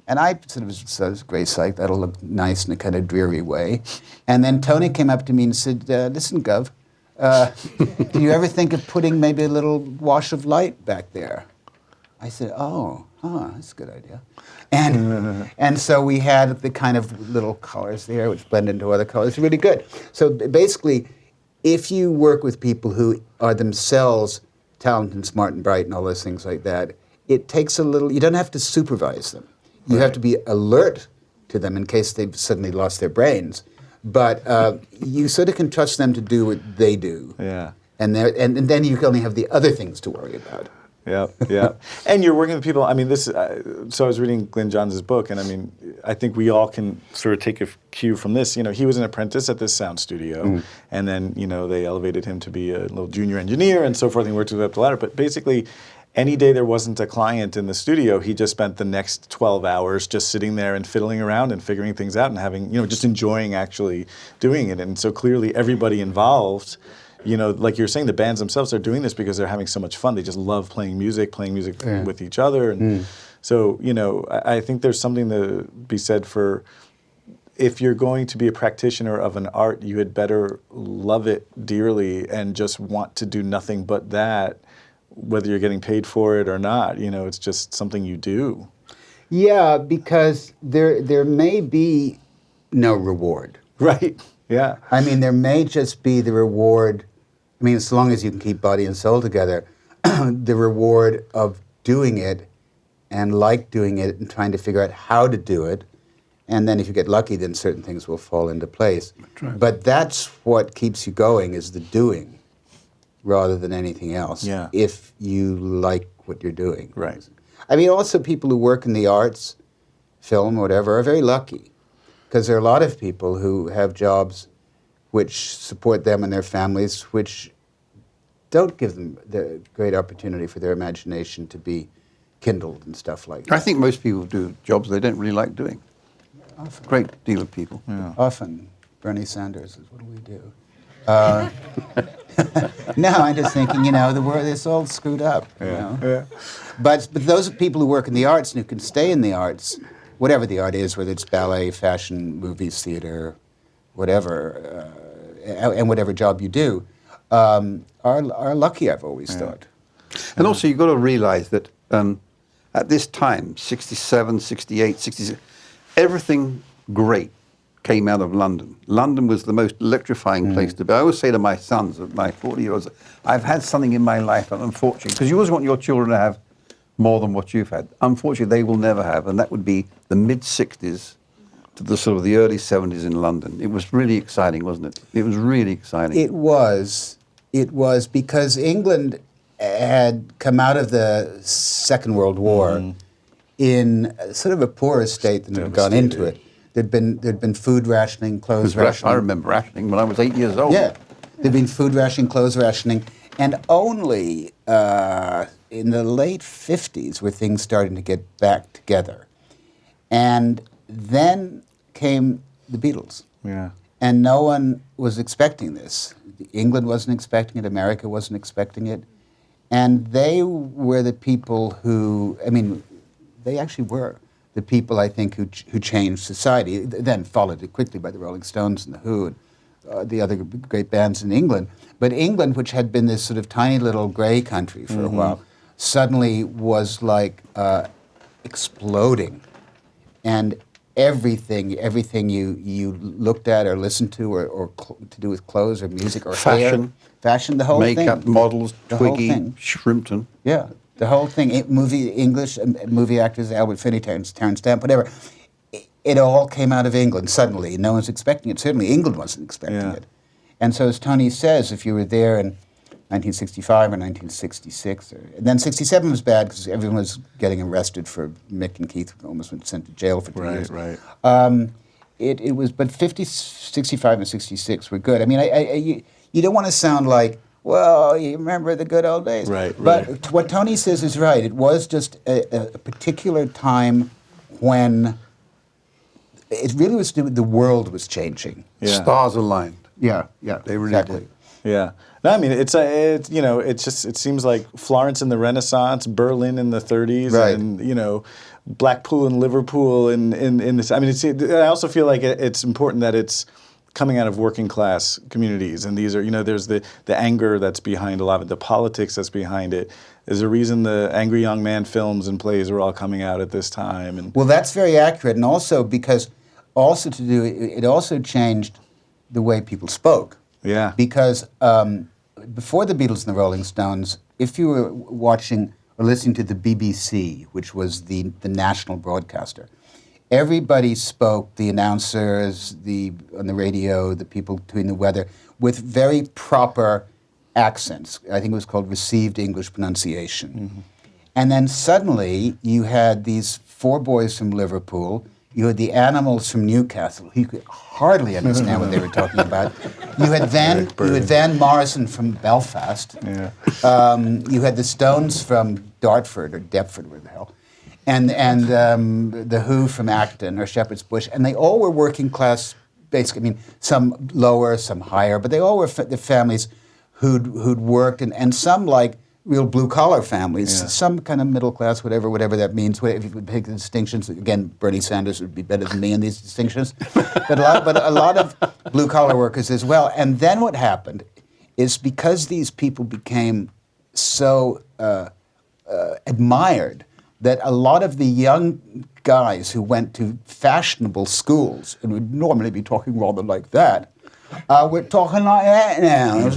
And I sort of said, "Grey cyc, that'll look nice in a kind of dreary way." And then Tony came up to me and said, "Listen, Gov, do you ever think of putting maybe a little wash of light back there?" I said, that's a good idea. And so we had the kind of little colors there, which blend into other colors. It's really good. So basically, if you work with people who are themselves talented and smart and bright and all those things like that, it takes a little, you don't have to supervise them. You have to be alert to them in case they've suddenly lost their brains. But you sort of can trust them to do what they do. Yeah. And then you can only have the other things to worry about. Yeah. And you're working with people, I mean, so I was reading Glyn Johns' book, and I mean, I think we all can sort of take a cue from this. You know, he was an apprentice at this sound studio, and then, they elevated him to be a little junior engineer and so forth, and he worked his way up the ladder. But basically, any day there wasn't a client in the studio, he just spent the next 12 hours just sitting there and fiddling around and figuring things out and having, just enjoying actually doing it. And so clearly everybody involved, like you're saying, the bands themselves are doing this because they're having so much fun. They just love playing music with each other. And so, I think there's something to be said for, if you're going to be a practitioner of an art, you had better love it dearly and just want to do nothing but that, whether you're getting paid for it or not. It's just something you do. Yeah, because there may be no reward. Right, yeah. I mean, there may just be the reward, as long as you can keep body and soul together, the reward of doing it and doing it and trying to figure out how to do it. And then if you get lucky, then certain things will fall into place. Right. But that's what keeps you going, is the doing, rather than anything else, if you like what you're doing. Right. Also people who work in the arts, film, whatever, are very lucky, because there are a lot of people who have jobs which support them and their families, which don't give them the great opportunity for their imagination to be kindled and stuff like that. I think most people do jobs they don't really like doing. Often. Great deal of people. Yeah. Often. Bernie Sanders is, what do we do? No, I'm just thinking, the world is all screwed up. Yeah. But those people who work in the arts and who can stay in the arts, whatever the art is, whether it's ballet, fashion, movies, theater, whatever, and whatever job you do, are lucky, I've always thought. And also you've got to realize that at this time, 67, 68, 66, everything great came out of London. London was the most electrifying place to be. I always say to my sons, my 40-year-olds, I've had something in my life that unfortunately, because you always want your children to have more than what you've had. Unfortunately, they will never have, and that would be the mid-60s to the sort of the early 70s in London. It was really exciting, wasn't it? It was really exciting. It was because England had come out of the Second World War in sort of a poorer state than had gone into it. There'd been food rationing, clothes rationing. I remember rationing when I was 8 years old. Yeah, there'd been food rationing, clothes rationing, and only in the late 50s were things starting to get back together. And then came the Beatles. Yeah. And no one was expecting this. England wasn't expecting it, America wasn't expecting it. And they were the people who, they actually were the people, I think, who changed society, then followed it quickly by the Rolling Stones and the Who and the other great bands in England. But England, which had been this sort of tiny little grey country for a while, suddenly was like exploding. And everything you looked at or listened to or to do with clothes or music or Fashion. fashion, the whole Makeup, thing, models, the whole Twiggy, thing. Shrimpton. Yeah, the whole thing. English movie actors, Albert Finney, Terence Stamp, whatever. It all came out of England suddenly. No one's expecting it. Certainly, England wasn't expecting it. And so, as Tony says, if you were there in 1965 or 1966, and then 67 was bad because everyone was getting arrested for Mick and Keith almost went sent to jail for 2 years. Right. It was, but 65 and 66 were good. I mean, you don't want to sound like, well, you remember the good old days. Right. But what Tony says is right. It was just a particular time when it really was the world was changing. Yeah. Stars aligned. Yeah. They really exactly. did. Yeah. No, I mean, it seems like Florence in the Renaissance, Berlin in the 30s, Right. and, Blackpool and Liverpool in this. I mean, I also feel like it's important that it's coming out of working class communities, and these are, there's the anger that's behind a lot of it, the politics that's behind it. There's a reason the Angry Young Man films and plays are all coming out at this time. And Well, that's very accurate, and also because it also changed the way people spoke. yeah, Because before the Beatles and the Rolling Stones, if you were watching or listening to the BBC, which was the national broadcaster, everybody spoke, the announcers, on the radio, the people doing the weather, with very proper accents. I think it was called received English pronunciation. Mm-hmm. And then suddenly you had these 4 boys from Liverpool. You had the Animals from Newcastle. You could hardly understand what they were talking about. You had Van Morrison from Belfast. yeah, You had the Stones from Dartford or Deptford, where the hell, and the Who from Acton or Shepherd's Bush, and they all were working class. Basically, I mean, some lower, some higher, but they all were the families who'd worked, and some like real blue-collar families, some kind of middle class, whatever that means. If you would pick the distinctions, again, Bernie Sanders would be better than me in these distinctions. but a lot of blue-collar workers as well. And then what happened is because these people became so admired that a lot of the young guys who went to fashionable schools and would normally be talking rather like that, we're talking like that now,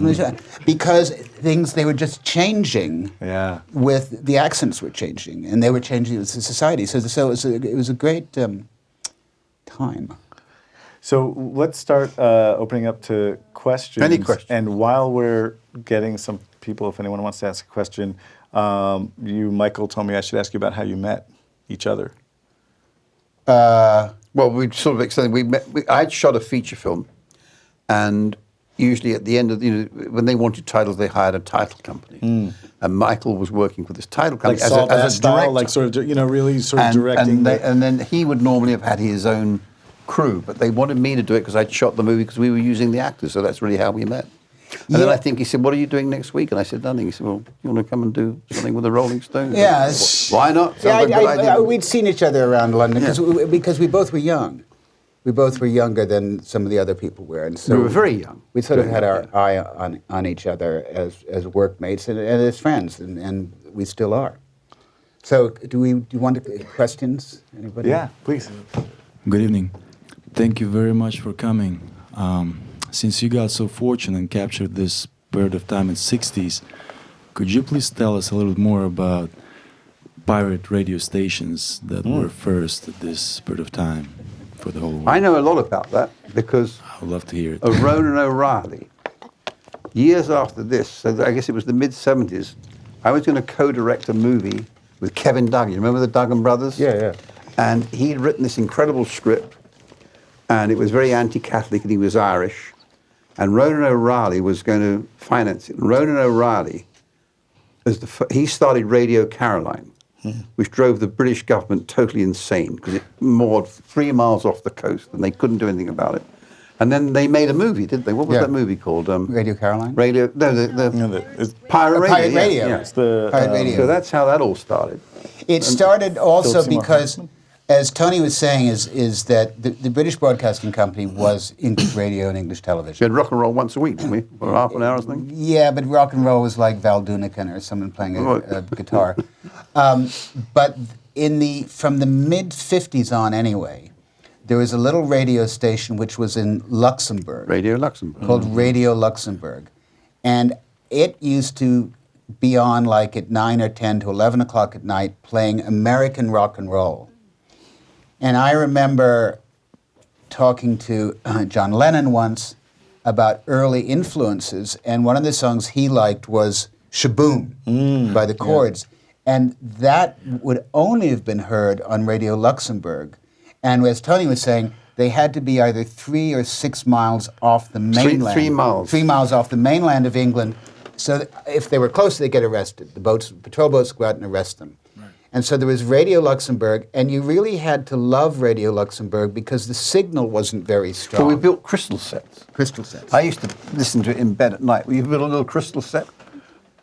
because they were just changing. yeah. With the accents were changing, and they were changing the society. So it was a great time. So let's start opening up to questions. Any questions? And while we're getting some people, if anyone wants to ask a question, Michael, told me I should ask you about how you met each other. Well, we sort of extended. I'd shot a feature film, and usually at the end of when they wanted titles, they hired a title company. And Michael was working for this title company Like as a style, director, like sort of really sort of directing. and then he would normally have had his own crew, but they wanted me to do it because I'd shot the movie because we were using the actors. So that's really how we met. And then I think he said, "What are you doing next week?" And I said, "Nothing." He said, "Well, you want to come and do something with the Rolling Stones?" Yeah. Why not? Sounds like a good idea. We'd seen each other around London because we both were young. We both were younger than some of the other people were, and so We were very young. We sort of had our eye on each other as workmates and as friends, and we still are. So, do you want questions? Anybody? Yeah, please. Good evening. Thank you very much for coming. Since you got so fortunate and captured this period of time in the 60s, could you please tell us a little bit more about pirate radio stations that were first at this period of time for the whole world? I know a lot about that because I would love to hear it. Ronan O'Reilly, years after this, so I guess it was the mid-70s, I was going to co-direct a movie with Kevin Duggan. You remember the Duggan brothers? Yeah. And he'd written this incredible script, and it was very anti-Catholic, and he was Irish. And Ronan O'Reilly was going to finance it. And Ronan O'Reilly, he started Radio Caroline, which drove the British government totally insane because it moored 3 miles off the coast, and they couldn't do anything about it. And then they made a movie, didn't they? What was that movie called? Radio Caroline? Radio, no, It's Pirate Radio. Pirate Radio. Yeah. It's the Pirate Radio. So that's how that all started. It started also Philip Seymour because, Hoffman. as Tony was saying, is that the British Broadcasting Company was English radio and English We television. had rock and roll once a week, didn't we? For half an hour or something. Yeah, but rock and roll was like Val Dunican or someone playing a guitar. But from the mid-'50s on anyway, there was a little radio station which was in Luxembourg. Radio Luxembourg. Called Radio Luxembourg. And it used to be on like at 9 or 10 to 11 o'clock at night playing American rock and roll. And I remember talking to John Lennon once about early influences, and one of the songs he liked was Shaboom by the Chords. And that would only have been heard on Radio Luxembourg. And as Tony was saying, they had to be either 3 or 6 miles off the mainland. 3 miles. 3 miles off the mainland of England. So that if they were close, they'd get arrested. The patrol boats would go out and arrest them. Right. And so there was Radio Luxembourg, and you really had to love Radio Luxembourg because the signal wasn't very strong. So we built crystal sets. Crystal sets. I used to listen to it in bed at night. You built a little crystal set.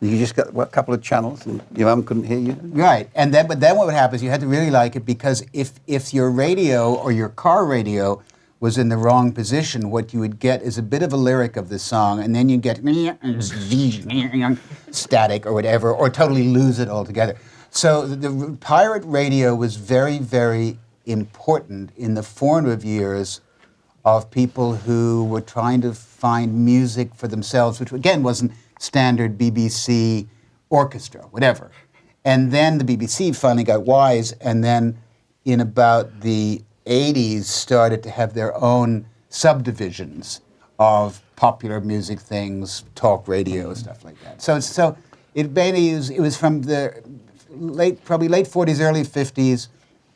You just got a couple of channels, and your mum couldn't hear you. Right, but then what would happen is you had to really like it because if your radio or your car radio was in the wrong position, what you would get is a bit of a lyric of the song, and then you get static or whatever, or totally lose it altogether. So the pirate radio was very, very important in the formative years of people who were trying to find music for themselves, which again wasn't standard BBC orchestra, whatever. And then the BBC finally got wise, and then in about the 80s started to have their own subdivisions of popular music things, talk radio, stuff like that. So it was from the probably late 40s, early 50s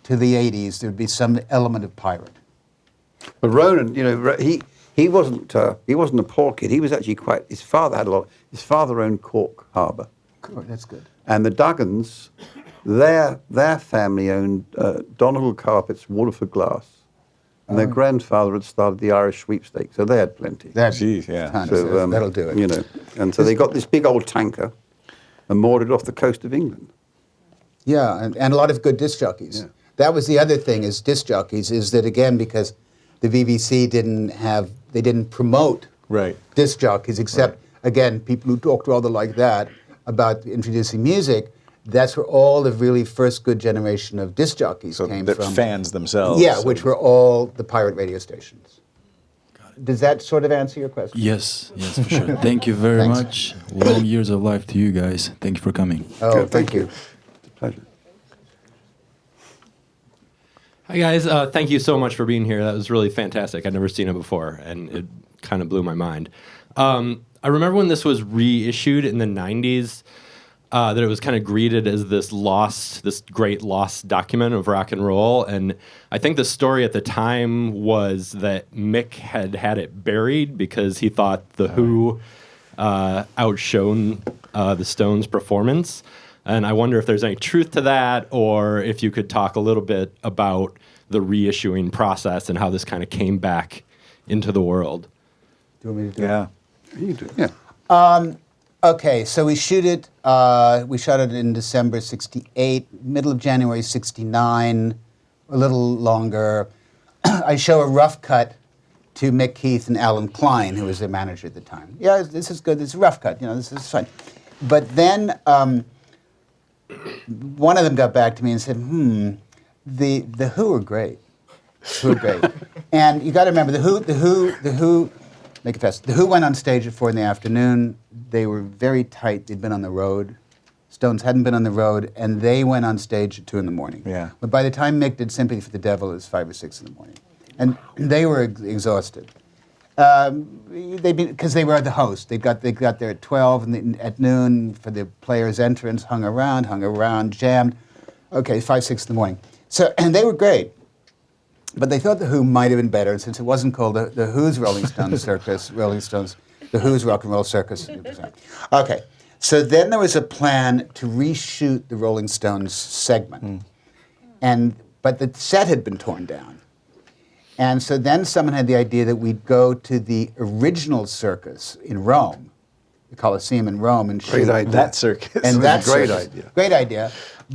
to the 80s. There would be some element of pirate. But Ronan, he wasn't a poor kid. He was actually his father had a lot. His father owned Cork Harbour. That's good. And the Duggans, their family owned Donegal Carpets, Waterford Glass. And their grandfather had started the Irish sweepstakes, so they had plenty. Jeez, yeah. So that'll do it. And so they got this big old tanker and moored it off the coast of England. Yeah, and a lot of good disc jockeys. Yeah. That was the other thing is disc jockeys, is that again, because the BBC didn't promote disc jockeys, except, again, people who talked rather like that about introducing music. That's where all the really first good generation of disc jockeys came from. Fans themselves. Yeah, which were all the pirate radio stations. Does that sort of answer your question? Yes, for sure. Thank you very much. Long years of life to you guys. Thank you for coming. Oh, Good, thank you. It's a pleasure. Hi, guys. Thank you so much for being here. That was really fantastic. I'd never seen it before, and it kind of blew my mind. I remember when this was reissued in the 90s, that it was kind of greeted as this great lost document of rock and roll. And I think the story at the time was that Mick had it buried because he thought The Who outshone the Stones' performance. And I wonder if there's any truth to that, or if you could talk a little bit about the reissuing process and how this kind of came back into the world. Do you want me to do it? You do, yeah. Okay, so we shot it in December 68, middle of January 69, a little longer. I show a rough cut to Mick Keith and Alan Klein, who was their manager at the time. Yeah, this is good, this is a rough cut, this is fine. But then one of them got back to me and said, the Who are great. Who are great. And you got to remember, the Who, make it fast. The Who went on stage at 4 p.m. They were very tight. They'd been on the road. Stones hadn't been on the road, and they went on stage at 2 a.m. Yeah. But by the time Mick did Sympathy for the Devil, it was 5 or 6 a.m. And they were exhausted. Because they were the host. They got there at 12 and at noon for the players' entrance, hung around, jammed. Okay, 5, 6 a.m. So, and they were great. But they thought The Who might have been better, and since it wasn't called the Who's Rolling Stones Circus, The Who's Rock and Roll Circus. Okay, so then there was a plan to reshoot the Rolling Stones segment, but the set had been torn down. And so then someone had the idea that we'd go to the original circus in Rome, the Colosseum in Rome, and shoot that circus. And that's a great idea. Great idea.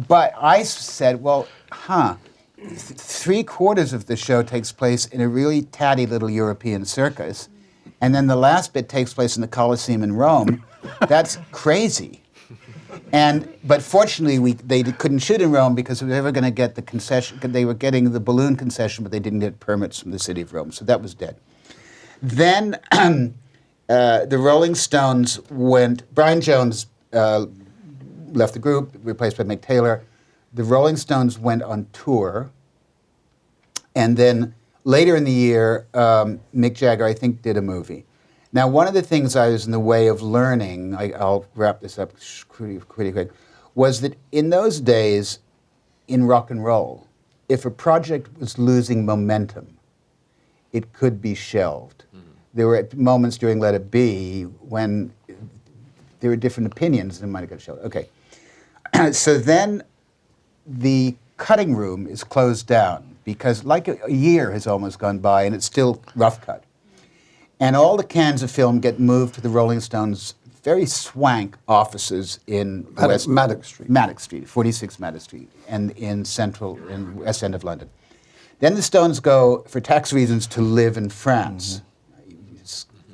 But I said, well, 3/4 of the show takes place in a really tatty little European circus, and then the last bit takes place in the Colosseum in Rome. That's crazy. But fortunately, they couldn't shoot in Rome because they were never going to get the concession. They were getting the balloon concession, but they didn't get permits from the city of Rome, so that was dead. Then the Rolling Stones went. Brian Jones left the group, replaced by Mick Taylor. The Rolling Stones went on tour, and then later in the year, Mick Jagger, I think, did a movie. Now, one of the things I was in the way of learning, I'll wrap this up pretty quick, was that in those days, in rock and roll, if a project was losing momentum, it could be shelved. Mm-hmm. There were moments during Let It Be when there were different opinions and it might have got shelved. Okay. So then the cutting room is closed down because like a year has almost gone by and it's still rough cut. And all the cans of film get moved to the Rolling Stones' very swank offices in Maddox Street. Maddox Street, 46 Maddox Street, and in West End of London. Then the Stones go, for tax reasons, to live in France.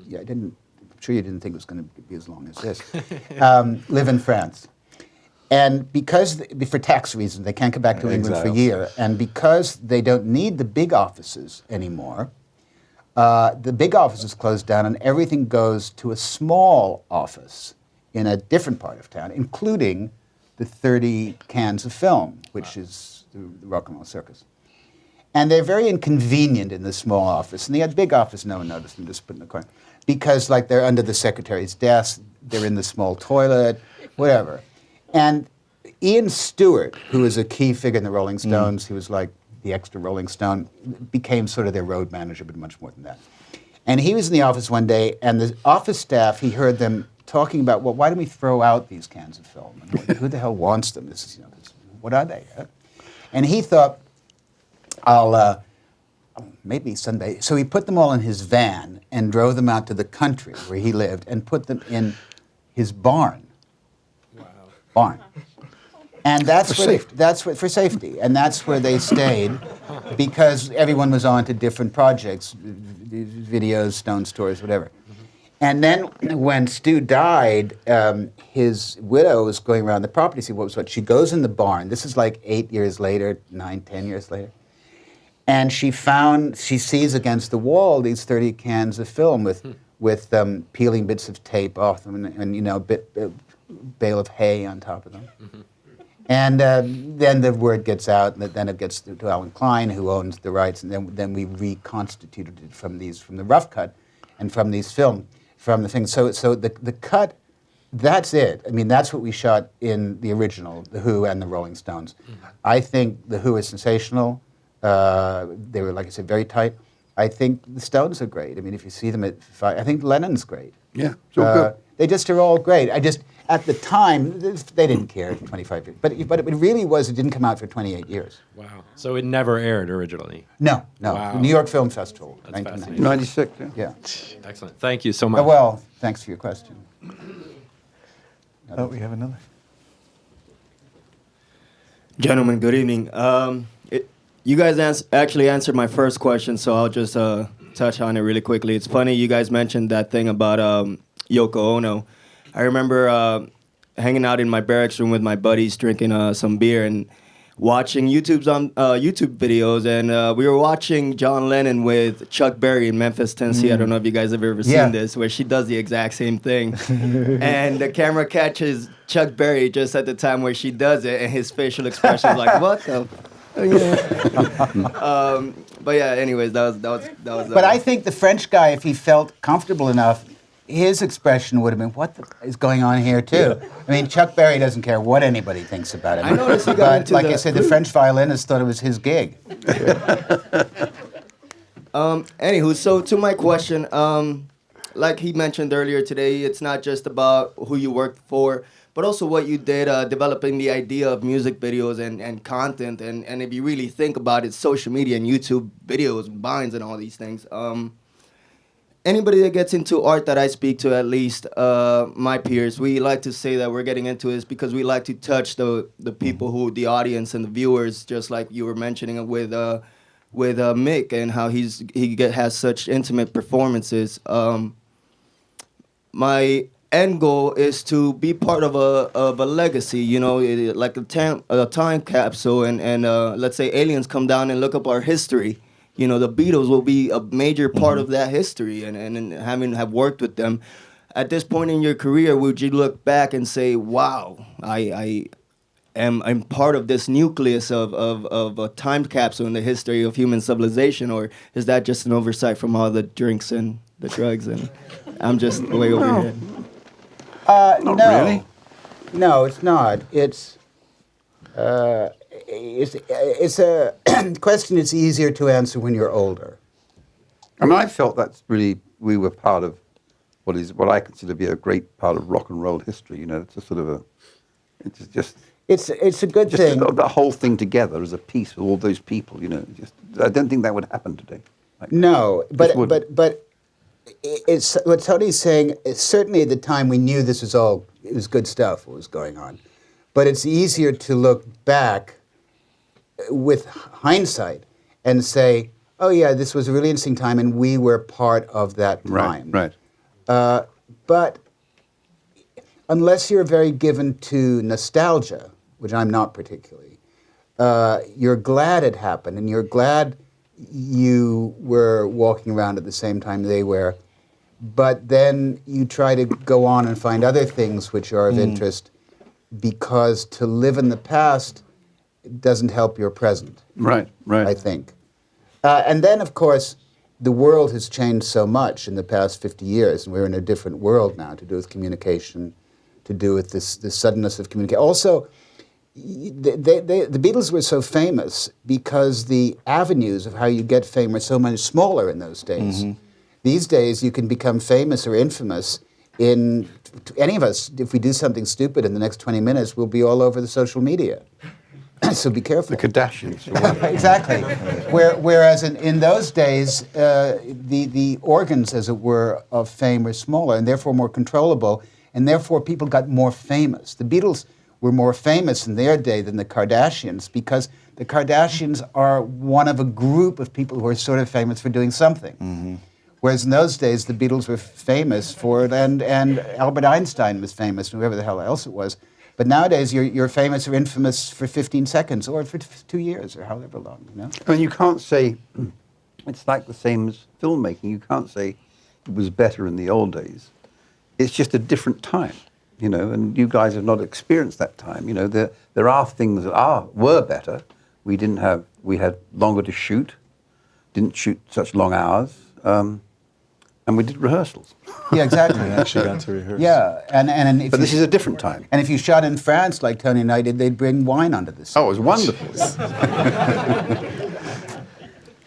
Mm-hmm. I'm sure you didn't think it was going to be as long as this. Live in France. And for tax reasons, they can't come back to England for a year. And because they don't need the big offices anymore, the big office is closed down and everything goes to a small office in a different part of town, including the 30 cans of film, which is the Rock and Roll Circus. And they're very inconvenient in the small office. And the big office, no one noticed them, just put in the corner. Because they're under the secretary's desk, they're in the small toilet, whatever. And Ian Stewart, who is a key figure in the Rolling Stones, he was like the extra Rolling Stone, became sort of their road manager, but much more than that. And he was in the office one day, and the office staff, he heard them talking about, well, why don't we throw out these cans of film? And who the hell wants them? What are they? And he thought, maybe someday. So he put them all in his van and drove them out to the country where he lived and put them in his barn. Wow. Barn. And that's for safety. And that's where they stayed because everyone was on to different projects, videos, Stone stories, whatever. Mm-hmm. And then when Stu died, his widow was going around the property to see what was what. She goes in the barn. This is like 8 years later, 9, 10 years later. And she sees against the wall these 30 cans of film with peeling bits of tape off them and a bale of hay on top of them. Mm-hmm. And then the word gets out, and then it gets to Alan Klein, who owns the rights, and then we reconstituted it from the rough cut, and from the thing. So the cut, that's it. I mean, that's what we shot in the original, The Who and the Rolling Stones. Mm-hmm. I think The Who is sensational. They were, like I said, very tight. I think the Stones are great. I mean, if you see them I think Lennon's great. Yeah, so good. They just are all great. At the time, they didn't care, 25 years. But it really it didn't come out for 28 years. Wow. So it never aired originally? No. Wow. New York Film Festival, That's 1990. 96, yeah. Yeah. Excellent. Thank you so much. Well, thanks for your question. Oh, we have another. Gentlemen, good evening. You guys actually answered my first question, so I'll just touch on it really quickly. It's funny, you guys mentioned that thing about Yoko Ono. I remember hanging out in my barracks room with my buddies, drinking some beer and watching YouTube videos, and we were watching John Lennon with Chuck Berry in Memphis, Tennessee. I don't know if you guys have ever seen this, where she does the exact same thing. And the camera catches Chuck Berry just at the time where she does it, and his facial expression is like, what the... But yeah, anyways, that was. But I think the French guy, if he felt comfortable enough, his expression would have been, "What is going on here, too?" Yeah. I mean, Chuck Berry doesn't care what anybody thinks about him. I noticed he got into like I said, the French violinist thought it was his gig. Anywho, so to my question, like he mentioned earlier today, it's not just about who you worked for, but also what you did developing the idea of music videos and content. And if you really think about it, social media and YouTube videos, Vines and all these things. Anybody that gets into art that I speak to, at least my peers, we like to say that we're getting into this because we like to touch the people the audience and the viewers, just like you were mentioning with Mick and how he has such intimate performances. My end goal is to be part of a legacy, you know, like a time capsule, and let's say aliens come down and look up our history. You know, the Beatles will be a major part of that history, and having have worked with them. At this point in your career, would you look back and say, "Wow, I'm part of this nucleus of a time capsule in the history of human civilization," or is that just an oversight from all the drinks and the drugs, and I'm just way over here? Not no. really. No, it's not. It's a question that's easier to answer when you're older. I mean, I felt that's really, we were part of what I consider to be a great part of rock and roll history. You know, it's a sort of it's just It's a good thing. the whole thing together as a piece with all those people. You know, I don't think that would happen today. Like, No, Just wouldn't. but it's what Tony's saying. It's certainly at the time we knew this was all, it was good stuff what was going on, but it's easier to look back with hindsight and say, oh yeah, this was a really interesting time and we were part of that time. Right. But unless you're very given to nostalgia, which I'm not particularly, you're glad it happened and you're glad you were walking around at the same time they were, but then you try to go on and find other things which are of interest, because to live in the past doesn't help your present. Right. I think. And then, of course, the world has changed so much in the past 50 years, and we're in a different world now to do with communication, to do with this suddenness of communication. Also, the Beatles were so famous because the avenues of how you get fame are so much smaller in those days. These days, you can become famous or infamous in, any of us, if we do something stupid in the next 20 minutes, we'll be all over the social media. So be careful. The Kardashians. Exactly. Whereas in those days, the organs, as it were, of fame were smaller and therefore more controllable, and therefore people got more famous. The Beatles were more famous in their day than the Kardashians, because the Kardashians are one of a group of people who are sort of famous for doing something. Whereas in those days, the Beatles were famous for it, and Albert Einstein was famous, and whoever the hell else it was. But nowadays, you're famous or infamous for 15 seconds, or for 2 years, or however long, you know? I mean, you can't say, it's like the same as filmmaking. You can't say it was better in the old days. It's just a different time, you know, and you guys have not experienced that time. You know, there are things that were better. We had longer to shoot, didn't shoot such long hours, and we did rehearsals. Yeah, exactly. We actually got to rehearse. Yeah, and if But this you, is a different time. and if you shot in France like Tony and I did, they'd bring wine onto the set. Oh, it was wonderful.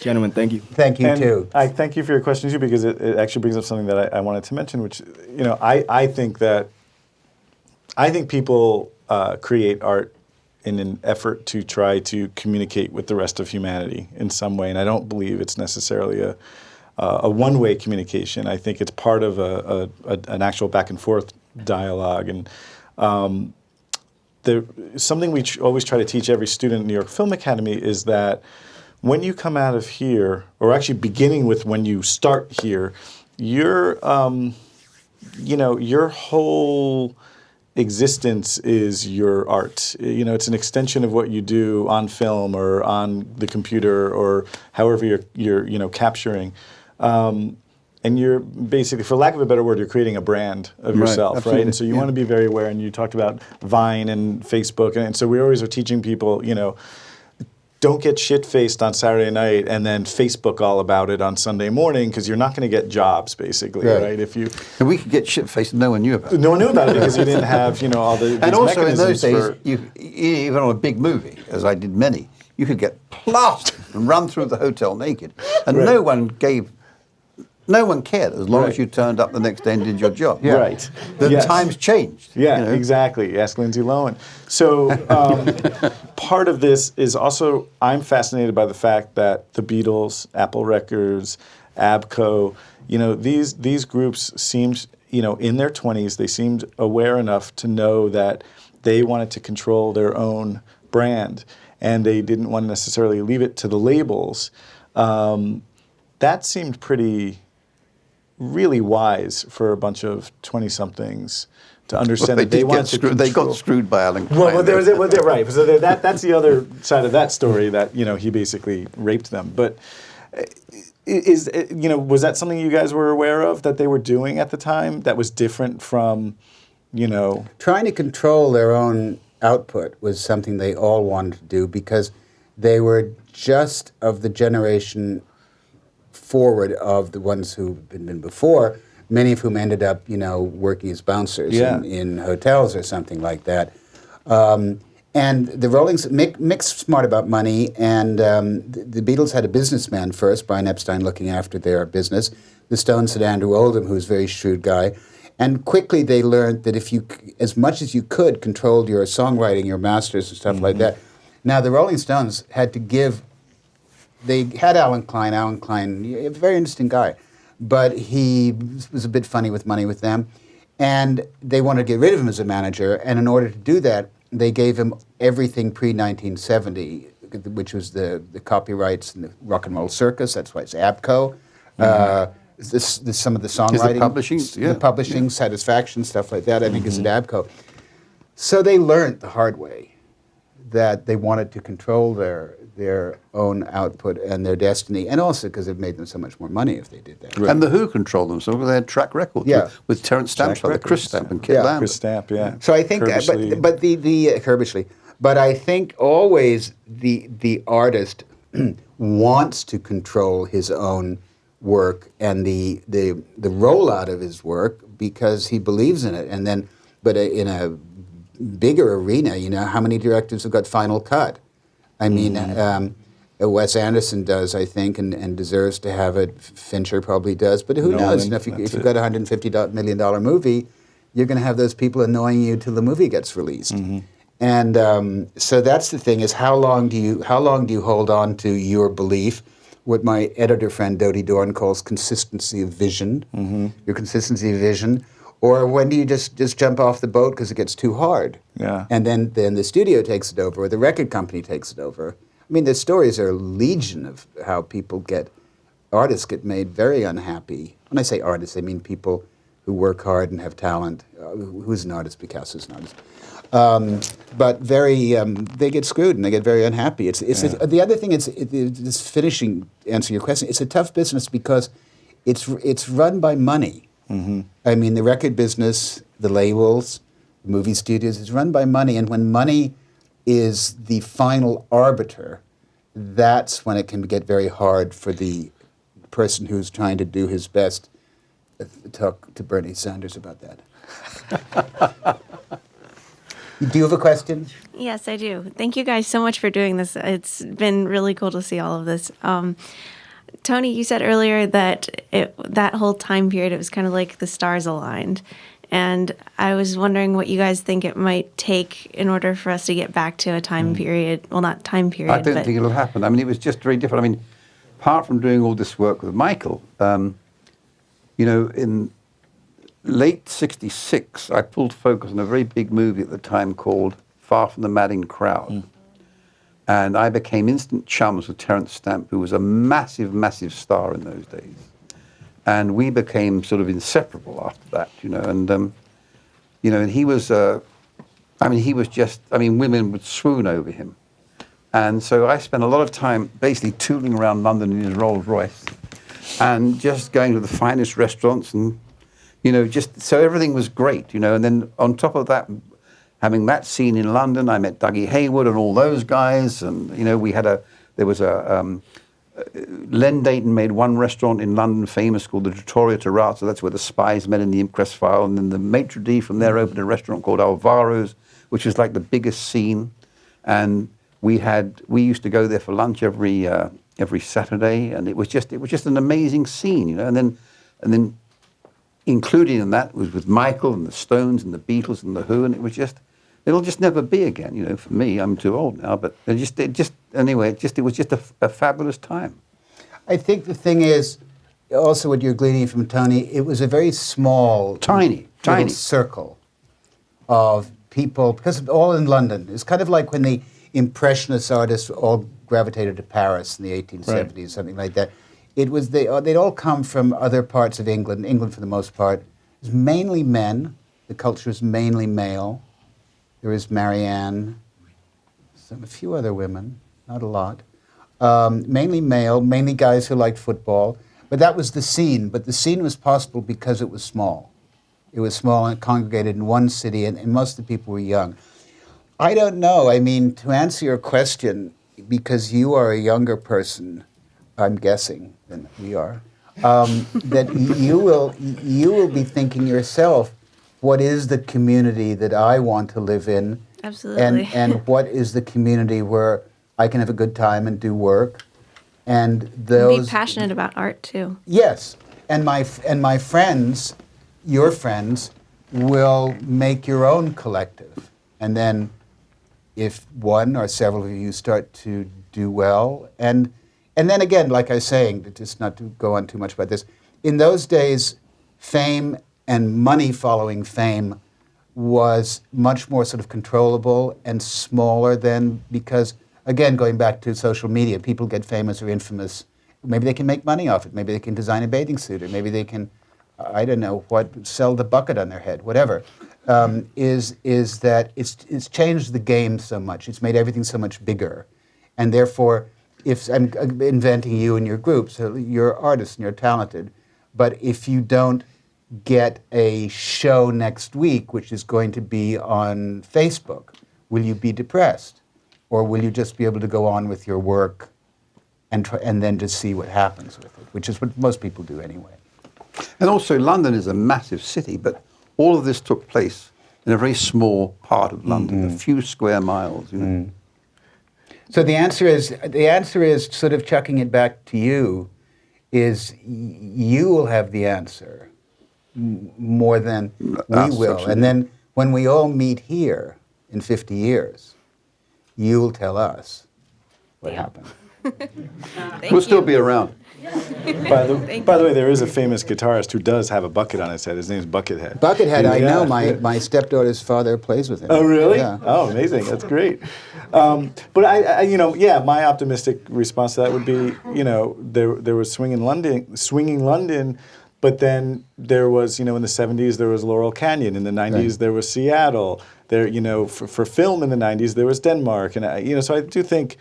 Gentlemen, thank you. Thank you, And too. I thank you for your question too, because it actually brings up something that I wanted to mention, which, you know, I think people create art in an effort to try to communicate with the rest of humanity in some way, and I don't believe it's necessarily a one-way communication. I think it's part of an actual back and forth dialogue, and something we always try to teach every student in New York Film Academy is that when you come out of here, or actually beginning with when you start here, your whole existence is your art. You know, it's an extension of what you do on film or on the computer or however you're capturing. And you're basically, for lack of a better word, you're creating a brand of yourself, absolutely. right? And so you want to be very aware, and you talked about Vine and Facebook, and so we always are teaching people, you know, don't get shit-faced on Saturday night and then Facebook all about it on Sunday morning, because you're not going to get jobs, basically, right? If you And we could get shit-faced and no one knew about it. no one knew about it because you didn't have, all the And these also in those mechanisms days, even on a big movie, as I did many, you could get plastered and run through the hotel naked, and Right. no one cared as long as you turned up the next day and did your job. Right. The Yes. times changed. Yeah, you know? exactly. Ask Lindsay Lohan. So part of this is also, I'm fascinated by the fact that the Beatles, Apple Records, ABCO, these groups seemed, in their 20s, they seemed aware enough to know that they wanted to control their own brand, and they didn't want to necessarily leave it to the labels. That seemed pretty really wise for a bunch of 20-somethings to understand Well, that they wanted to screwed. They control. got screwed by Alan Klein. Well, right. So that's the other side of that story, that he basically raped them. But was that something you guys were aware of that they were doing at the time that was different from, Trying to control their own output was something they all wanted to do because they were just of the generation forward of the ones who've been before, many of whom ended up, working as bouncers in hotels or something like that. And the Mick's smart about money, and the Beatles had a businessman first, Brian Epstein, looking after their business. The Stones had Andrew Oldham, who was a very shrewd guy. And quickly they learned that if you, as much as you could, controlled your songwriting, your masters and stuff like that. Now, the Rolling Stones had to give, they had Alan Klein, a very interesting guy, but he was a bit funny with money with them. And they wanted to get rid of him as a manager, and in order to do that, they gave him everything pre-1970, which was the copyrights and the Rock and Roll Circus. That's why it's ABCO. Some of the songwriting, the publishing, satisfaction, stuff like that, I think is at ABCO. So they learned the hard way that they wanted to control their own output and their destiny, and also because it made them so much more money if they did that. Right. And the Who controlled them, so they had track records with Terence Stamp, like Chris Stamp and Kit Lambert. Chris Stamp, yeah. So I think, but the Herbishley, but I think always the artist wants to control his own work and the rollout of his work because he believes in it, and then, but in a bigger arena, how many directors have got final cut? I mean, Wes Anderson does, I think, and deserves to have it. Fincher probably does, but who knows? If you've got a $150 million movie, you're going to have those people annoying you till the movie gets released. And so that's the thing: is how long do you hold on to your belief? What my editor friend Dodie Dorn calls consistency of vision. Your consistency of vision. Or when do you just jump off the boat because it gets too hard? Yeah. And then the studio takes it over, or the record company takes it over. I mean, the stories are legion of how artists get made very unhappy. When I say artists, I mean people who work hard and have talent. Who's an artist? Picasso's an artist. But they get screwed and they get very unhappy. The other thing, this finishing answer your question, it's a tough business because it's run by money. I mean, the record business, the labels, movie studios, is run by money. And when money is the final arbiter, that's when it can get very hard for the person who's trying to do his best. Talk to Bernie Sanders about that. Do you have a question? Yes, I do. Thank you guys so much for doing this. It's been really cool to see all of this. Tony, you said earlier that that whole time period, it was kind of like the stars aligned. And I was wondering what you guys think it might take in order for us to get back to a time period. Well, not time period, I don't think it'll happen. I mean, it was just very different. I mean, apart from doing all this work with Michael, in late '66, I pulled focus on a very big movie at the time called Far From the Madding Crowd. And I became instant chums with Terence Stamp, who was a massive, massive star in those days. And we became sort of inseparable after that, and he was, he was just, women would swoon over him. And so I spent a lot of time basically tooling around London in his Rolls Royce and just going to the finest restaurants and, just, so everything was great, and then on top of that, having that scene in London, I met Dougie Hayward and all those guys, and Len Dayton made one restaurant in London famous called the Trattoria Terrazzo. That's where the spies met in the Impress file, and then the maitre d' from there opened a restaurant called Alvaro's, which was like the biggest scene, and we used to go there for lunch every Saturday, and it was just an amazing scene, and then included in that was with Michael and the Stones and the Beatles and the Who, and it'll just never be again, for me. I'm too old now, but it was just a fabulous time. I think the thing is, also what you're gleaning from Tony, it was a very small, tiny circle of people, because all in London. It's kind of like when the Impressionist artists all gravitated to Paris in the 1870s, something like that. they'd all come from other parts of England. England, for the most part, it was mainly men. The culture is mainly male. There was Marianne, a few other women, not a lot. Mainly male, mainly guys who liked football. But that was the scene. But the scene was possible because it was small. It was small and congregated in one city, and most of the people were young. I don't know. I mean, to answer your question, because you are a younger person, I'm guessing, than we are, that you will be thinking yourself, what is the community that I want to live in? Absolutely. And what is the community where I can have a good time and do work? And those... Be passionate about art, too. Yes. And my friends, your friends, will make your own collective. And then if one or several of you start to do well, and then again, like I was saying, just not to go on too much about this, in those days, fame and money following fame was much more sort of controllable and smaller than, because, again, going back to social media, people get famous or infamous. Maybe they can make money off it. Maybe they can design a bathing suit, or maybe they can, I don't know what, sell the bucket on their head, whatever. Is that it's changed the game so much. It's made everything so much bigger. And therefore, if I'm inventing you and your group, so you're artists and you're talented, but if you don't get a show next week, which is going to be on Facebook, will you be depressed? Or will you just be able to go on with your work and then just see what happens with it, which is what most people do anyway. And also, London is a massive city, but all of this took place in a very small part of London, a few square miles, you know. So the answer is sort of chucking it back to you, is you will have the answer more than we will. Absolutely. And then when we all meet here in 50 years, you'll tell us what happened. We'll still be around. By the way, there is a famous guitarist who does have a bucket on his head. His name's Buckethead. Buckethead, I know. Yeah. My stepdaughter's father plays with him. Oh, really? Yeah. Oh, amazing. That's great. But I, my optimistic response to that would be, there was Swinging London, but then there was, in the 70s, there was Laurel Canyon. In the 90s, there was Seattle. There, for film in the 90s, there was Denmark. And, so I do think,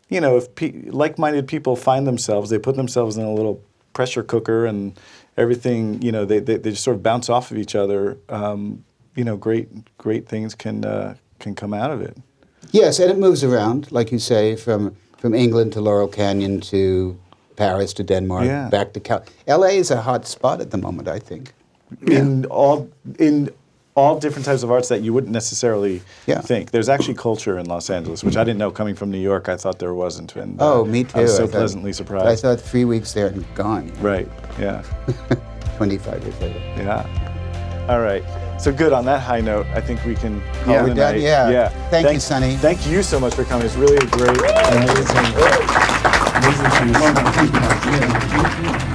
if like-minded people find themselves, they put themselves in a little pressure cooker and everything, they just sort of bounce off of each other, great things can come out of it. Yes, and it moves around, like you say, from England to Laurel Canyon to Paris to Denmark, back to L.A. is a hot spot at the moment, I think. In all different types of arts that you wouldn't necessarily think. There's actually culture in Los Angeles, which I didn't know coming from New York. I thought there wasn't. And, me too. I was so pleasantly surprised. I thought 3 weeks there and gone. Right, yeah. 25 years later. Yeah. All right. So good. On that high note, I think we can call it a night. Yeah. Thank you, Sonny. Thank you so much for coming. It's really a great, amazing piece.